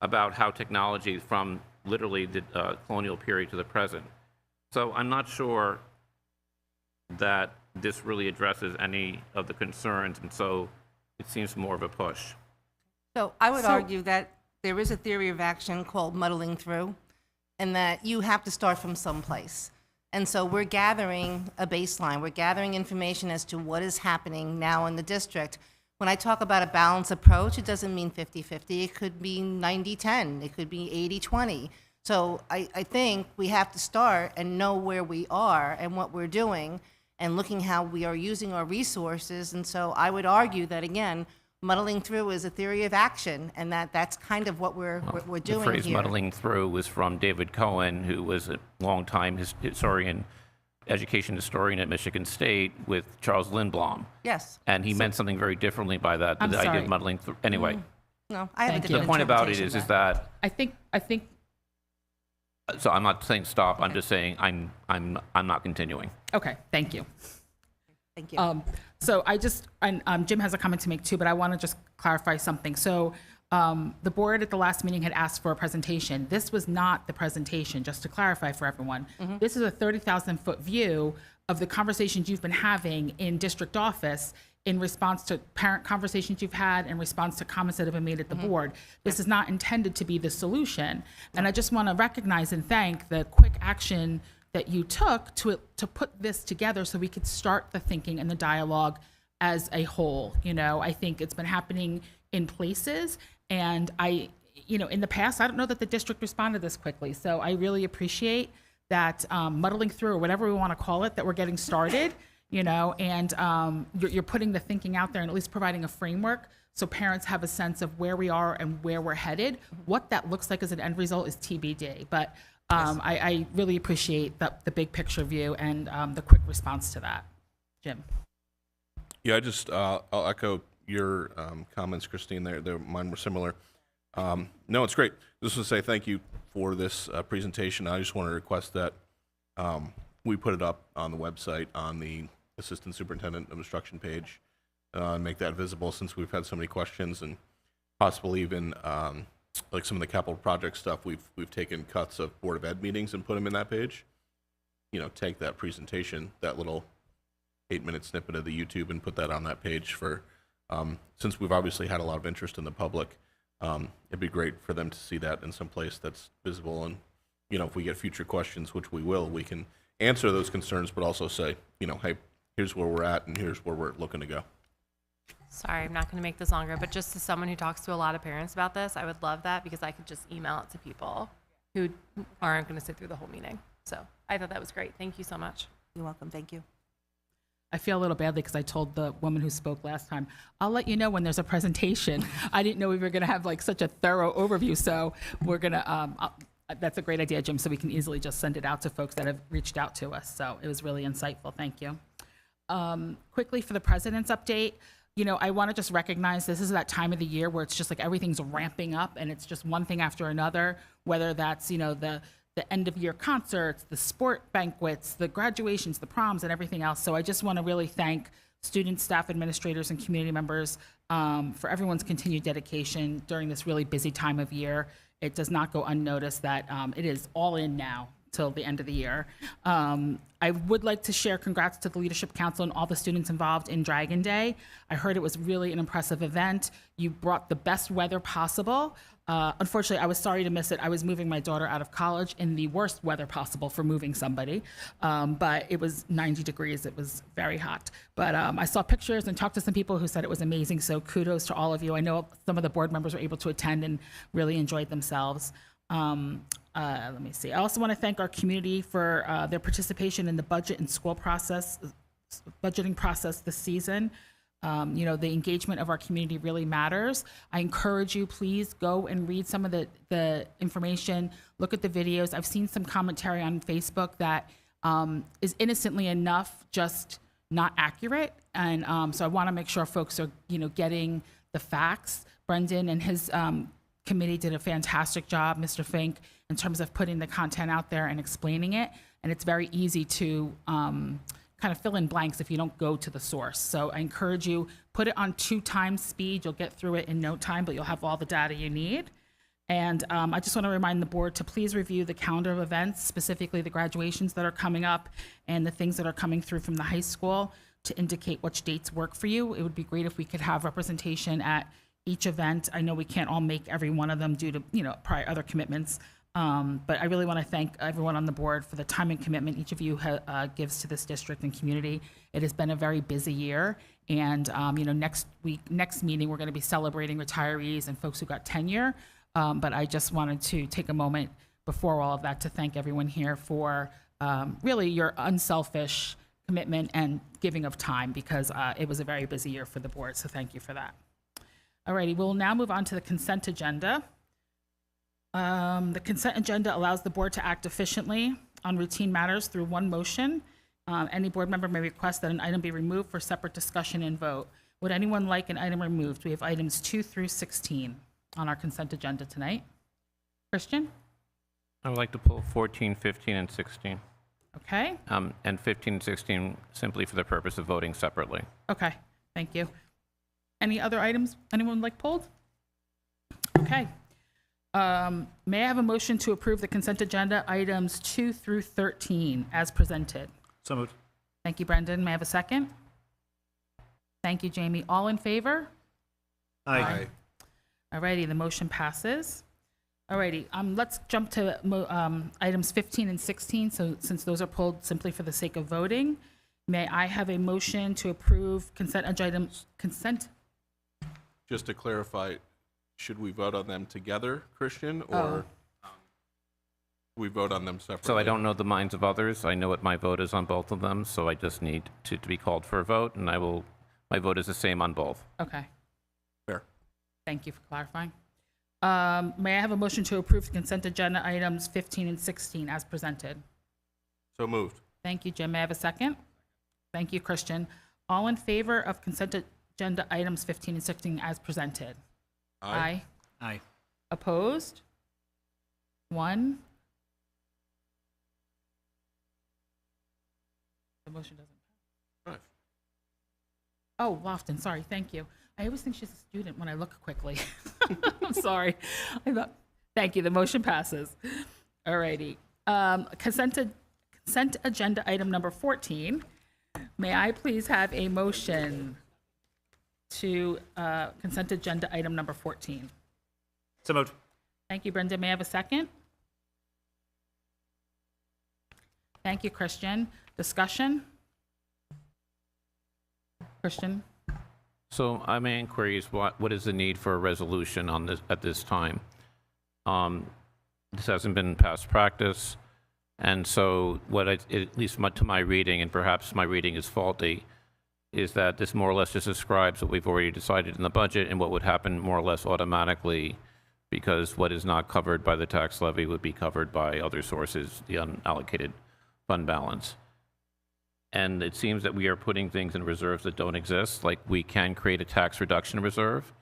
about how technology from literally the colonial period to the present. So I'm not sure that this really addresses any of the concerns, and so it seems more of a push. So I would argue that there is a theory of action called muddling through, and that you have to start from someplace. And so we're gathering a baseline. We're gathering information as to what is happening now in the district. When I talk about a balanced approach, it doesn't mean 50-50. It could be 90-10. It could be 80-20. So I think we have to start and know where we are and what we're doing and looking how we are using our resources. And so I would argue that, again, muddling through is a theory of action, and that's kind of what we're doing here. The phrase muddling through was from David Cohen, who was a longtime education historian at Michigan State with Charles Lindblom. Yes. And he meant something very differently by that, the idea of muddling through. Anyway. No, I have a The different point about it interpretation is of that, I think so I'm not saying stop, I'm just saying I'm not continuing. okay, thank you. Thank you. So Jim has a comment to make too, but I want to just clarify something. So the board at the last meeting had asked for a presentation. This was not the presentation, just to clarify for everyone. This is a 30,000-foot view of the conversations you've been having in district office in response to parent conversations you've had, in response to comments that have been made at the board. This is not intended to be the solution. And I just want to recognize and thank the quick action that you took to put this together so we could start the thinking and the dialogue as a whole. I think it's been happening in places, and in the past, I don't know that the district responded this quickly. So I really appreciate that muddling through, or whatever we want to call it, that we're getting started. And you're putting the thinking out there and at least providing a framework so parents have a sense of where we are and where we're headed. What that looks like as an end result is TBD. But I really appreciate the big picture view and the quick response to that. Jim. Yeah, I'll echo your comments, Christine. Mine were similar. No, it's great. Just to say thank you for this presentation. I just want to request that we put it up on the website on the Assistant Superintendent of Instruction page, and make that visible, since we've had so many questions, and possibly even like some of the capital project stuff. We've taken cuts of Board of Ed meetings and put them in that page. Take that presentation, that little 8-minute snippet of the YouTube, and put that on that page for, since we've obviously had a lot of interest in the public, it'd be great for them to see that in some place that's visible. And, if we get future questions, which we will, we can answer those concerns, but also say, hey, here's where we're at and here's where we're looking to go. Sorry, I'm not going to make this longer, but just as someone who talks to a lot of parents about this, I would love that, because I could just email it to people who aren't going to sit through the whole meeting. So I thought that was great. Thank you so much. You're welcome. Thank you. I feel a little badly because I told the woman who spoke last time, I'll let you know when there's a presentation. I didn't know we were going to have like such a thorough overview. So we're going to, that's a great idea, Jim, so we can easily just send it out to folks that have reached out to us. So it was really insightful. Thank you. Quickly for the president's update, I want to just recognize this is that time of the year where it's just like everything's ramping up and it's just one thing after another, whether that's, the end of year concerts, the sport banquets, the graduations, the proms, and everything else. So I just want to really thank students, staff, administrators, and community members for everyone's continued dedication during this really busy time of year. It does not go unnoticed that it is all in now till the end of the year. I would like to share congrats to the Leadership Council and all the students involved in Dragon Day. I heard it was really an impressive event. You brought the best weather possible. Unfortunately, I was sorry to miss it. I was moving my daughter out of college in the worst weather possible for moving somebody. But it was 90 degrees. It was very hot. But I saw pictures and talked to some people who said it was amazing. So kudos to all of you. I know some of the board members were able to attend and really enjoyed themselves. Let me see. I also want to thank our community for their participation in the budget and school process, budgeting process this season. The engagement of our community really matters. I encourage you, please go and read some of the information, look at the videos. I've seen some commentary on Facebook that is innocently enough, just not accurate. And so I want to make sure folks are, getting the facts. Brendan and his committee did a fantastic job, Mr. Fink, in terms of putting the content out there and explaining it. And it's very easy to kind of fill in blanks if you don't go to the source. So I encourage you, put it on 2 times speed. You'll get through it in no time, but you'll have all the data you need. And I just want to remind the board to please review the calendar of events, specifically the graduations that are coming up and the things that are coming through from the high school to indicate which dates work for you. It would be great if we could have representation at each event. I know we can't all make every one of them due to, prior other commitments. But I really want to thank everyone on the board for the time and commitment each of you gives to this district and community. It has been a very busy year. And, next meeting, we're going to be celebrating retirees and folks who got tenure. But I just wanted to take a moment before all of that to thank everyone here for really your unselfish commitment and giving of time, because it was a very busy year for the board. So thank you for that. All righty, we'll now move on to the consent agenda. The consent agenda allows the board to act efficiently on routine matters through one motion. Any board member may request that an item be removed for separate discussion and vote. Would anyone like an item removed? We have items 2 through 16 on our consent agenda tonight. Christian? I would like to pull 14, 15, and 16. Okay. And 15 and 16 simply for the purpose of voting separately. Okay, thank you. Any other items anyone would like pulled? Okay. May I have a motion to approve the consent agenda items 2 through 13 as presented? So moved. Thank you, Brendan. May I have a second? Thank you, Jamie. All in favor? Aye. Alrighty, the motion passes. Alrighty, let's jump to items 15 and 16. So since those are pulled simply for the sake of voting, may I have a motion to approve consent items? Just to clarify, should we vote on them together, Christian, or we vote on them separately? So I don't know the minds of others. I know what my vote is on both of them, so I just need to be called for a vote, and my vote is the same on both. Okay, Fair. thank you for clarifying. May I have a motion to approve the consent agenda items 15 and 16 as presented? So moved. Thank you, Jim. May I have a second? Thank you, Christian. All in favor of consent agenda items 15 and 16 as presented? Aye. Aye. Opposed? 1. The motion doesn't pass. Right. Oh, Lofton, sorry, thank you. I always think she's a student when I look quickly. I'm sorry. Thank you, the motion passes. All righty. Consent agenda item number 14. May I please have a motion to consent agenda item number 14? So moved. Thank you, Brenda. May I have a second? Thank you, Christian. Discussion? Christian? So my inquiry is what is the need for a resolution on this at this time? This hasn't been past practice, and so at least to my reading, and perhaps my reading is faulty, is that this more or less just describes what we've already decided in the budget and what would happen more or less automatically, because what is not covered by the tax levy would be covered by other sources, the unallocated fund balance. And it seems that we are putting things in reserves that don't exist. Like, we can create a tax reduction reserve,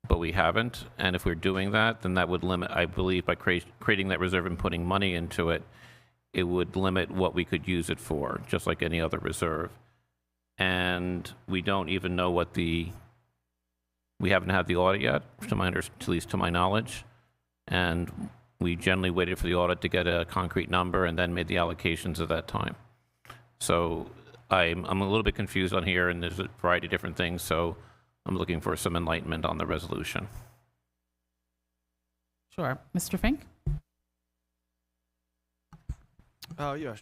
but we haven't. And if we're doing that, then that would limit, I believe, by creating that reserve and putting money into it, it would limit what we could use it for, just like any other reserve. And we don't even know we haven't had the audit yet, at least to my knowledge. And we generally waited for the audit to get a concrete number and then made the allocations at that time. So I'm a little bit confused on here, and there's a variety of different things, so I'm looking for some enlightenment on the resolution. Sure. Mr. Fink? Yeah.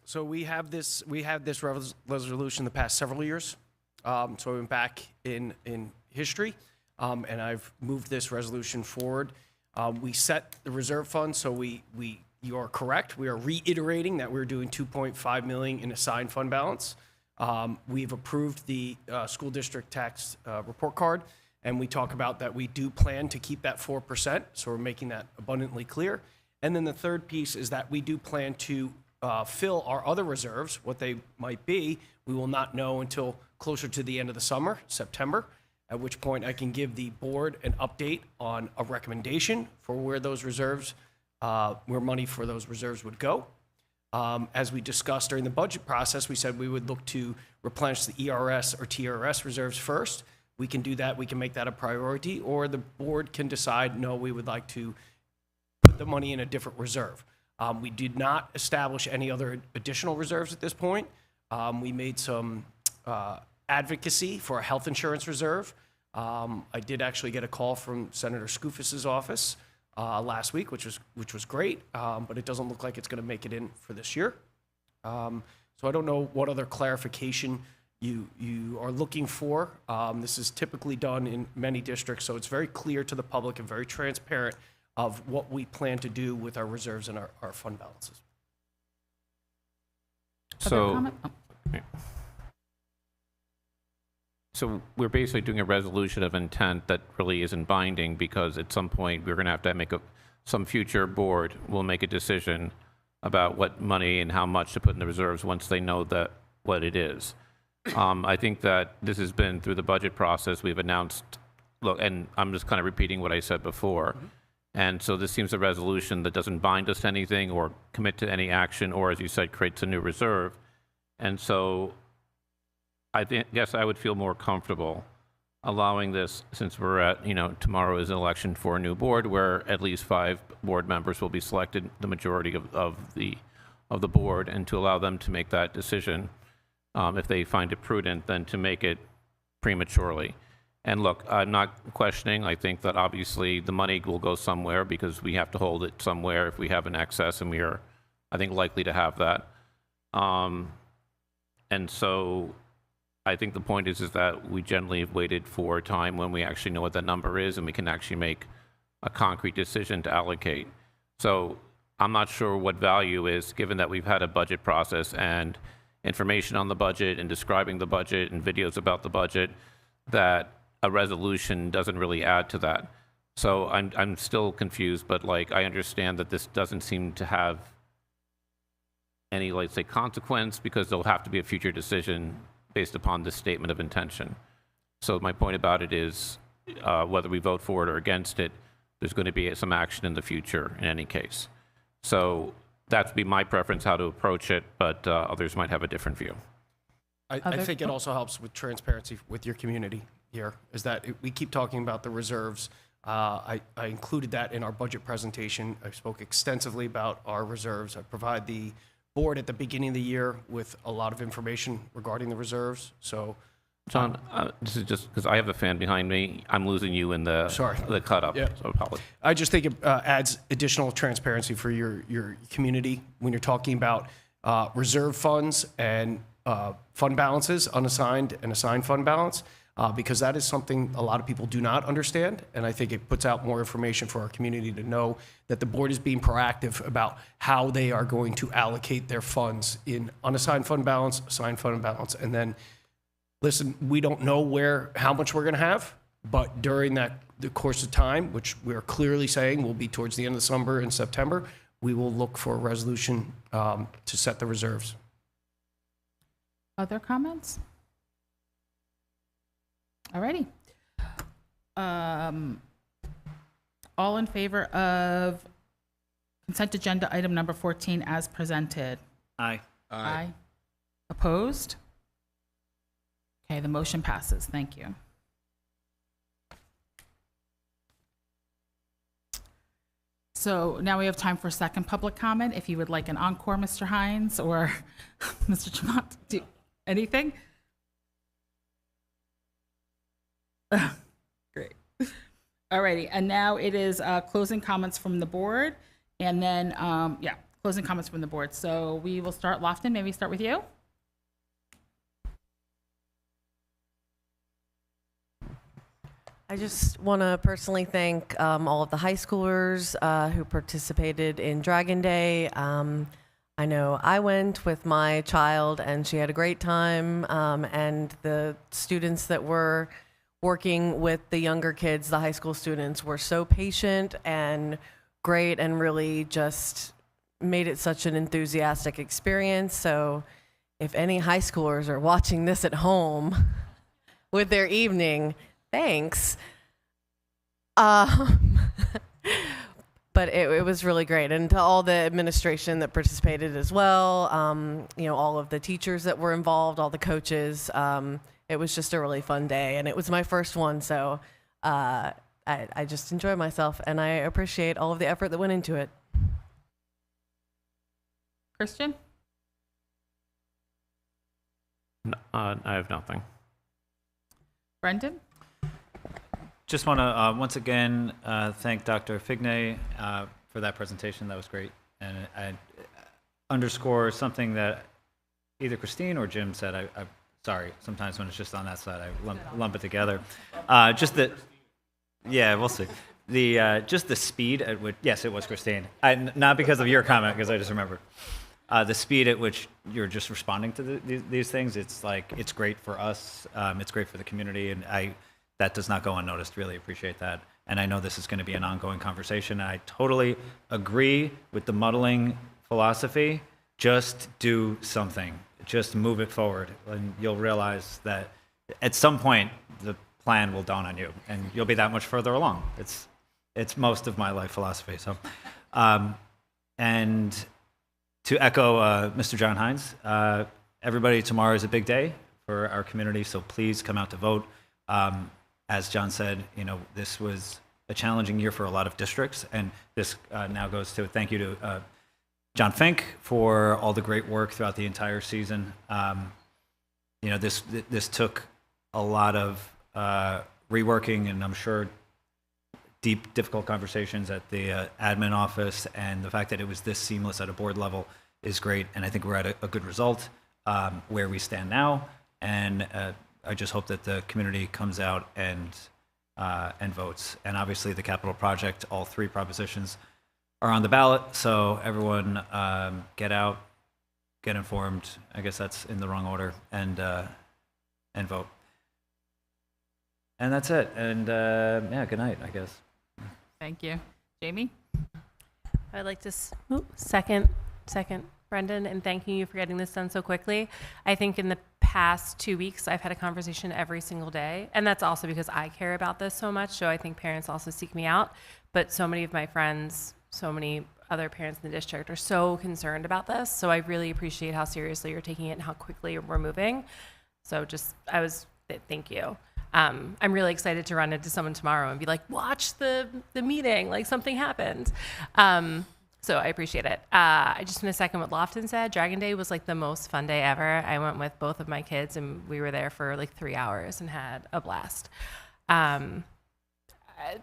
So we have this resolution the past several years. So I went back in history, and I've moved this resolution forward. We set the reserve fund, so you are correct. We are reiterating that we're doing $2.5 million in assigned fund balance. We've approved the school district tax report card, and we talk about that we do plan to keep that 4%, so we're making that abundantly clear. And then the third piece is that we do plan to fill our other reserves, what they might be. We will not know until closer to the end of the summer, September, at which point I can give the board an update on a recommendation for where those reserves where money for those reserves would go. As we discussed during the budget process, we said we would look to replenish the ERS or TRS reserves first. We can do that. We can make that a priority, or the board can decide, no, we would like to put the money in a different reserve. We did not establish any other additional reserves at this point. We made some advocacy for a health insurance reserve. I did actually get a call from Senator Skoufis's office last week, which was great, but it doesn't look like it's going to make it in for this year. So I don't know what other clarification you are looking for. This is typically done in many districts, so it's very clear to the public and very transparent of what we plan to do with our reserves and our fund balances. So we're basically doing a resolution of intent that really isn't binding, because at some point we're going to have to make some future board will make a decision about what money and how much to put in the reserves once they know what it is. I think that this has been through the budget process. We've announced, look, and I'm just kind of repeating what I said before. Mm-hmm. And so this seems a resolution that doesn't bind us to anything or commit to any action, or, as you said, creates a new reserve. And so I guess I would feel more comfortable allowing this, since we're at, tomorrow is an election for a new board where at least 5 board members will be selected, the majority of the board, and to allow them to make that decision if they find it prudent, then to make it prematurely. And look, I'm not questioning. I think that obviously the money will go somewhere because we have to hold it somewhere if we have an excess, and we are, I think, likely to have that. And so I think the point is that we generally have waited for a time when we actually know what that number is and we can actually make a concrete decision to allocate. So I'm not sure what value is, given that we've had a budget process and information on the budget and describing the budget and videos about the budget, that a resolution doesn't really add to that. So I'm still confused, but like I understand that this doesn't seem to have any, let's say, consequence, because there'll have to be a future decision based upon this statement of intention. So my point about it is, whether we vote for it or against it, there's going to be some action in the future in any case. So that would be my preference how to approach it, but others might have a different view. I think it also helps with transparency with your community here, is that we keep talking about the reserves. I included that in our budget presentation. I spoke extensively about our reserves. I provide the board at the beginning of the year with a lot of information regarding the reserves. So, John, this is just because I have a fan behind me. I'm losing you in the cut up. Yeah. So apologize. I just think it adds additional transparency for your community when you're talking about reserve funds and fund balances, unassigned and assigned fund balance, because that is something a lot of people do not understand. And I think it puts out more information for our community to know that the board is being proactive about how they are going to allocate their funds in unassigned fund balance, assigned fund balance. And then, listen, we don't know how much we're going to have, but during the course of time, which we are clearly saying will be towards the end of the summer and September, we will look for a resolution to set the reserves. Other comments? Alrighty. All in favor of consent agenda item number 14 as presented? Aye. Aye. Opposed? Okay, the motion passes. Thank you. So now we have time for second public comment. If you would like an encore, Mr. Hines or Mr. Tremont, anything? Great. Alrighty, and now it is closing comments from the board, and then, closing comments from the board. So we will start, Lofton, maybe start with you? I just want to personally thank all of the high schoolers who participated in Dragon Day. I know I went with my child and she had a great time, and the students that were working with the younger kids, the high school students, were so patient and great and really just made it such an enthusiastic experience. So if any high schoolers are watching this at home with their evening, thanks. But it was really great. And to all the administration that participated as well, all of the teachers that were involved, all the coaches, it was just a really fun day. And it was my first one, so I just enjoyed myself, and I appreciate all of the effort that went into it. Christian? No, I have nothing. Brendan? Just want to once again thank Dr. Figney for that presentation. That was great. And I underscore something that either Christine or Jim said. I'm sorry, sometimes when it's just on that side, I lump it together. Yeah, we'll see. Just the speed at which, yes, it was Christine. Not because of your comment, because I just remembered. The speed at which you're just responding to these things, it's great for us. It's great for the community, and that does not go unnoticed. Really appreciate that. And I know this is going to be an ongoing conversation. I totally agree with the muddling philosophy. Just do something. Just move it forward, and you'll realize that at some point the plan will dawn on you, and you'll be that much further along. It's most of my life philosophy. So, and to echo Mr. John Hines, everybody, tomorrow is a big day for our community, so please come out to vote. As John said, this was a challenging year for a lot of districts, and this now goes to thank you to John Fink for all the great work throughout the entire season. This took a lot of reworking, and I'm sure deep, difficult conversations at the admin office, and the fact that it was this seamless at a board level is great, and I think we're at a good result where we stand now, and I just hope that the community comes out and votes. And obviously the capital project, all 3 propositions are on the ballot, so everyone get out, get informed. I guess that's in the wrong order, and vote. And that's it. And yeah, good night, I guess. Thank you. Jamie? I'd like to second Brendan, and thanking you for getting this done so quickly. I think in the past 2 weeks, I've had a conversation every single day, and that's also because I care about this so much. So I think parents also seek me out, but so many of my friends, so many other parents in the district are so concerned about this. So I really appreciate how seriously you're taking it and how quickly we're moving. So thank you. I'm really excited to run into someone tomorrow and be like, watch the meeting, like something happened. So I appreciate it. I just want to second what Lofton said. Dragon Day was like the most fun day ever. I went with both of my kids and we were there for like 3 hours and had a blast.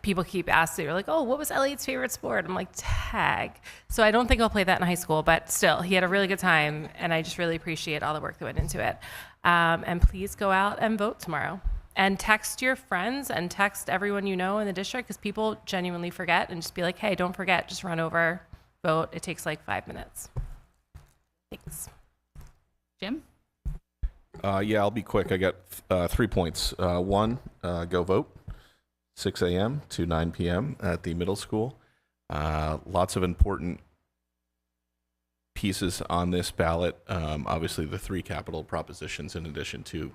People keep asking, they're like, oh, what was Elliot's favorite sport? I'm like, tag. So I don't think I'll play that in high school, but still, he had a really good time, and I just really appreciate all the work that went into it. And please go out and vote tomorrow. And text your friends and text everyone you know in the district, because people genuinely forget, and just be like, hey, don't forget, just run over, vote. It takes like 5 minutes. Thanks. Jim? Yeah, I'll be quick. I got 3 points. One, go vote. 6 a.m. to 9 p.m. at the middle school. Lots of important pieces on this ballot. Obviously, the 3 capital propositions in addition to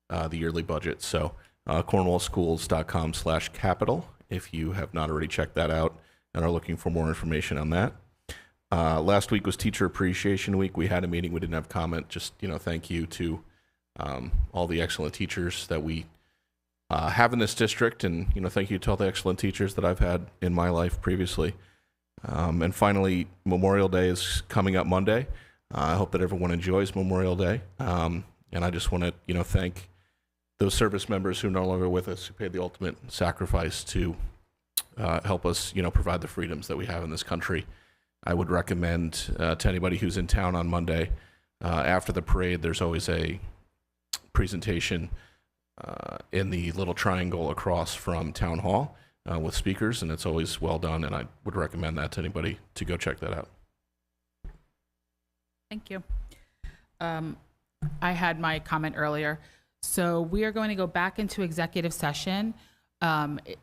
the yearly budget. So cornwallschools.com/capital if you have not already checked that out and are looking for more information on that. Last week was Teacher Appreciation Week. We had a meeting. We didn't have comment. Just, thank you to all the excellent teachers that we have in this district, and thank you to all the excellent teachers that I've had in my life previously. And finally, Memorial Day is coming up Monday. I hope that everyone enjoys Memorial Day, and I just want to thank those service members who are no longer with us, who paid the ultimate sacrifice to help us provide the freedoms that we have in this country. I would recommend to anybody who's in town on Monday, after the parade, there's always a presentation in the little triangle across from Town Hall with speakers, and it's always well done, and I would recommend that to anybody to go check that out. Thank you. I had my comment earlier. So we are going to go back into executive session.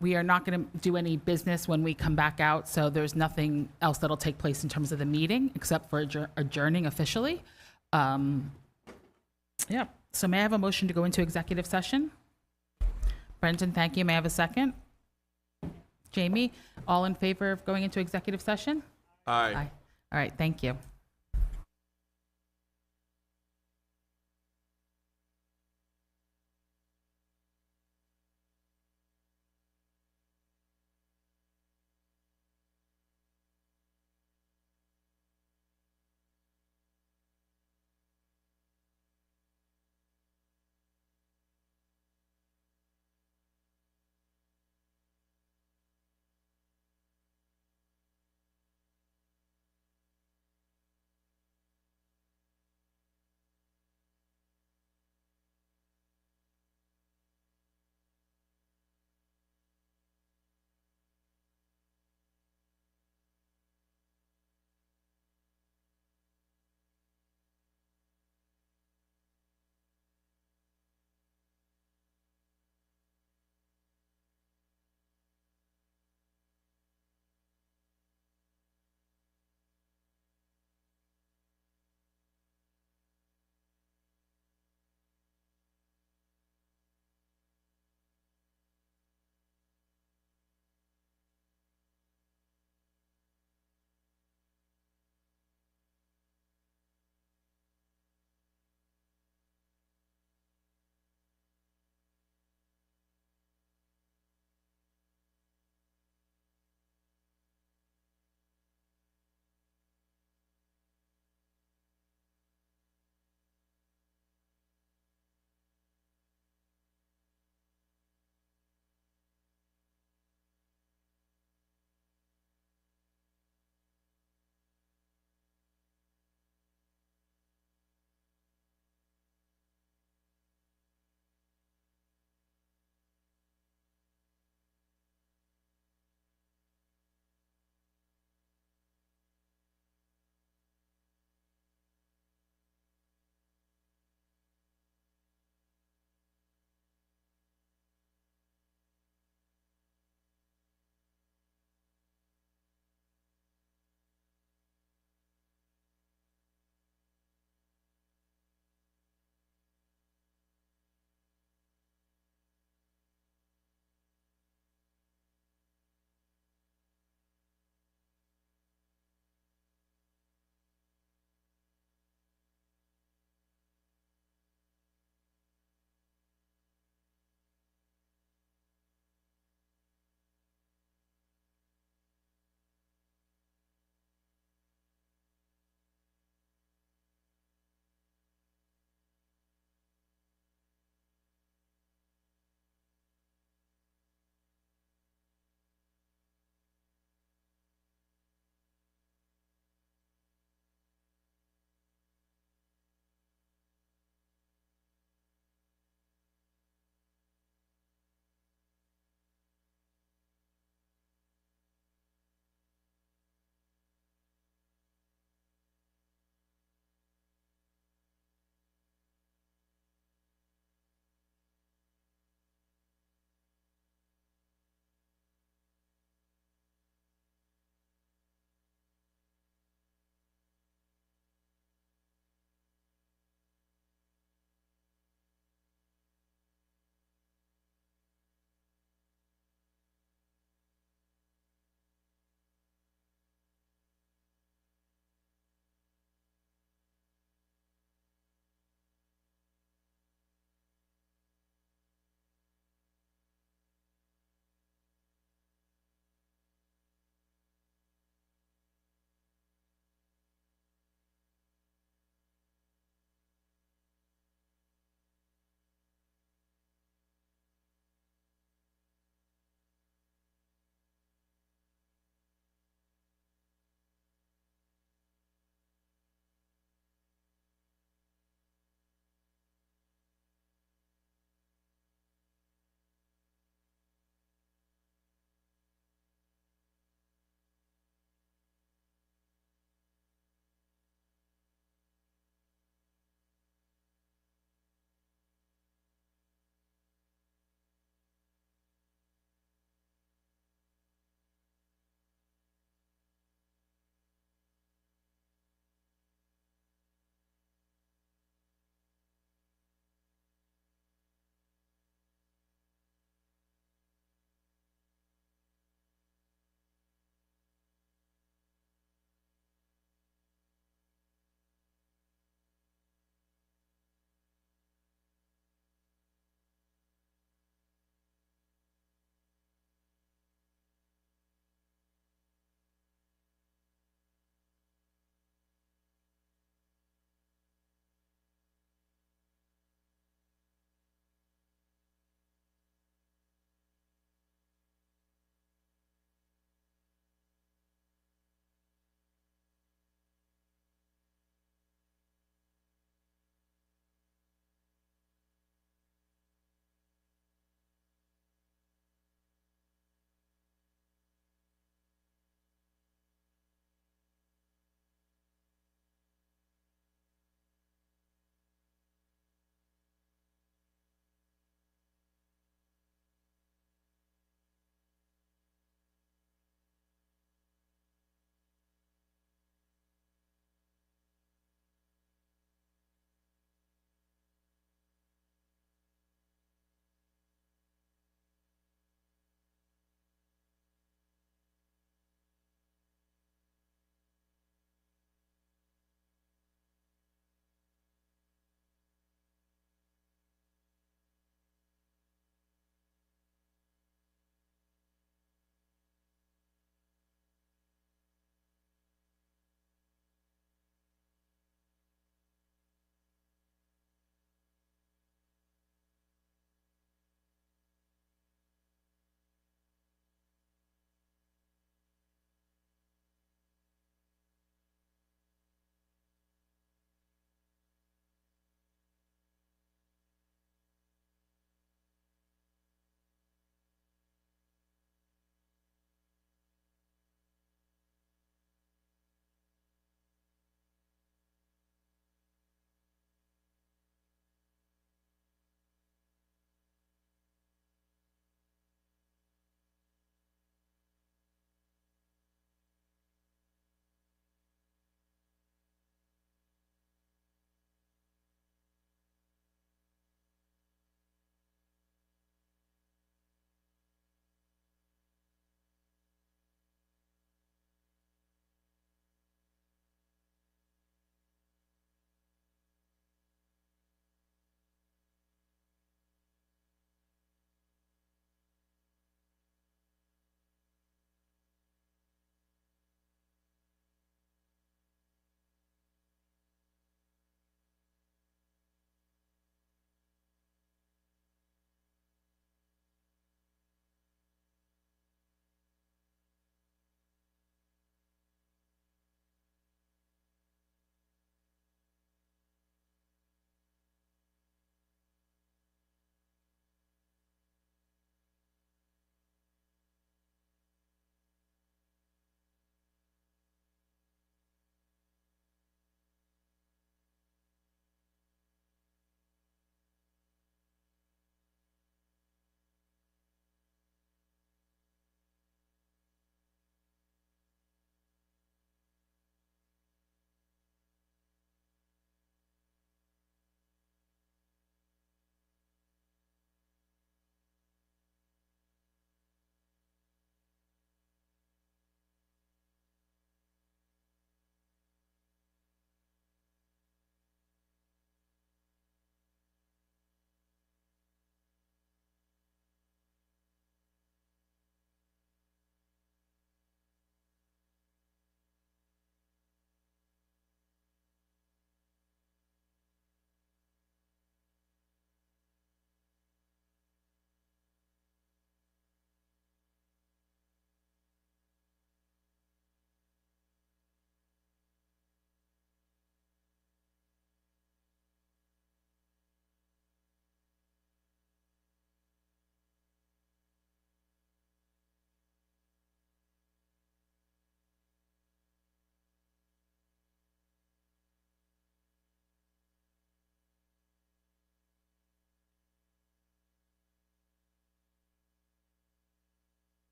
We are not going to do any business when we come back out, so there's nothing else that'll take place in terms of the meeting except for adjourning officially. Yeah. So may I have a motion to go into executive session? Brendan, thank you. May I have a second? Jamie, all in favor of going into executive session? Aye. All right, thank you.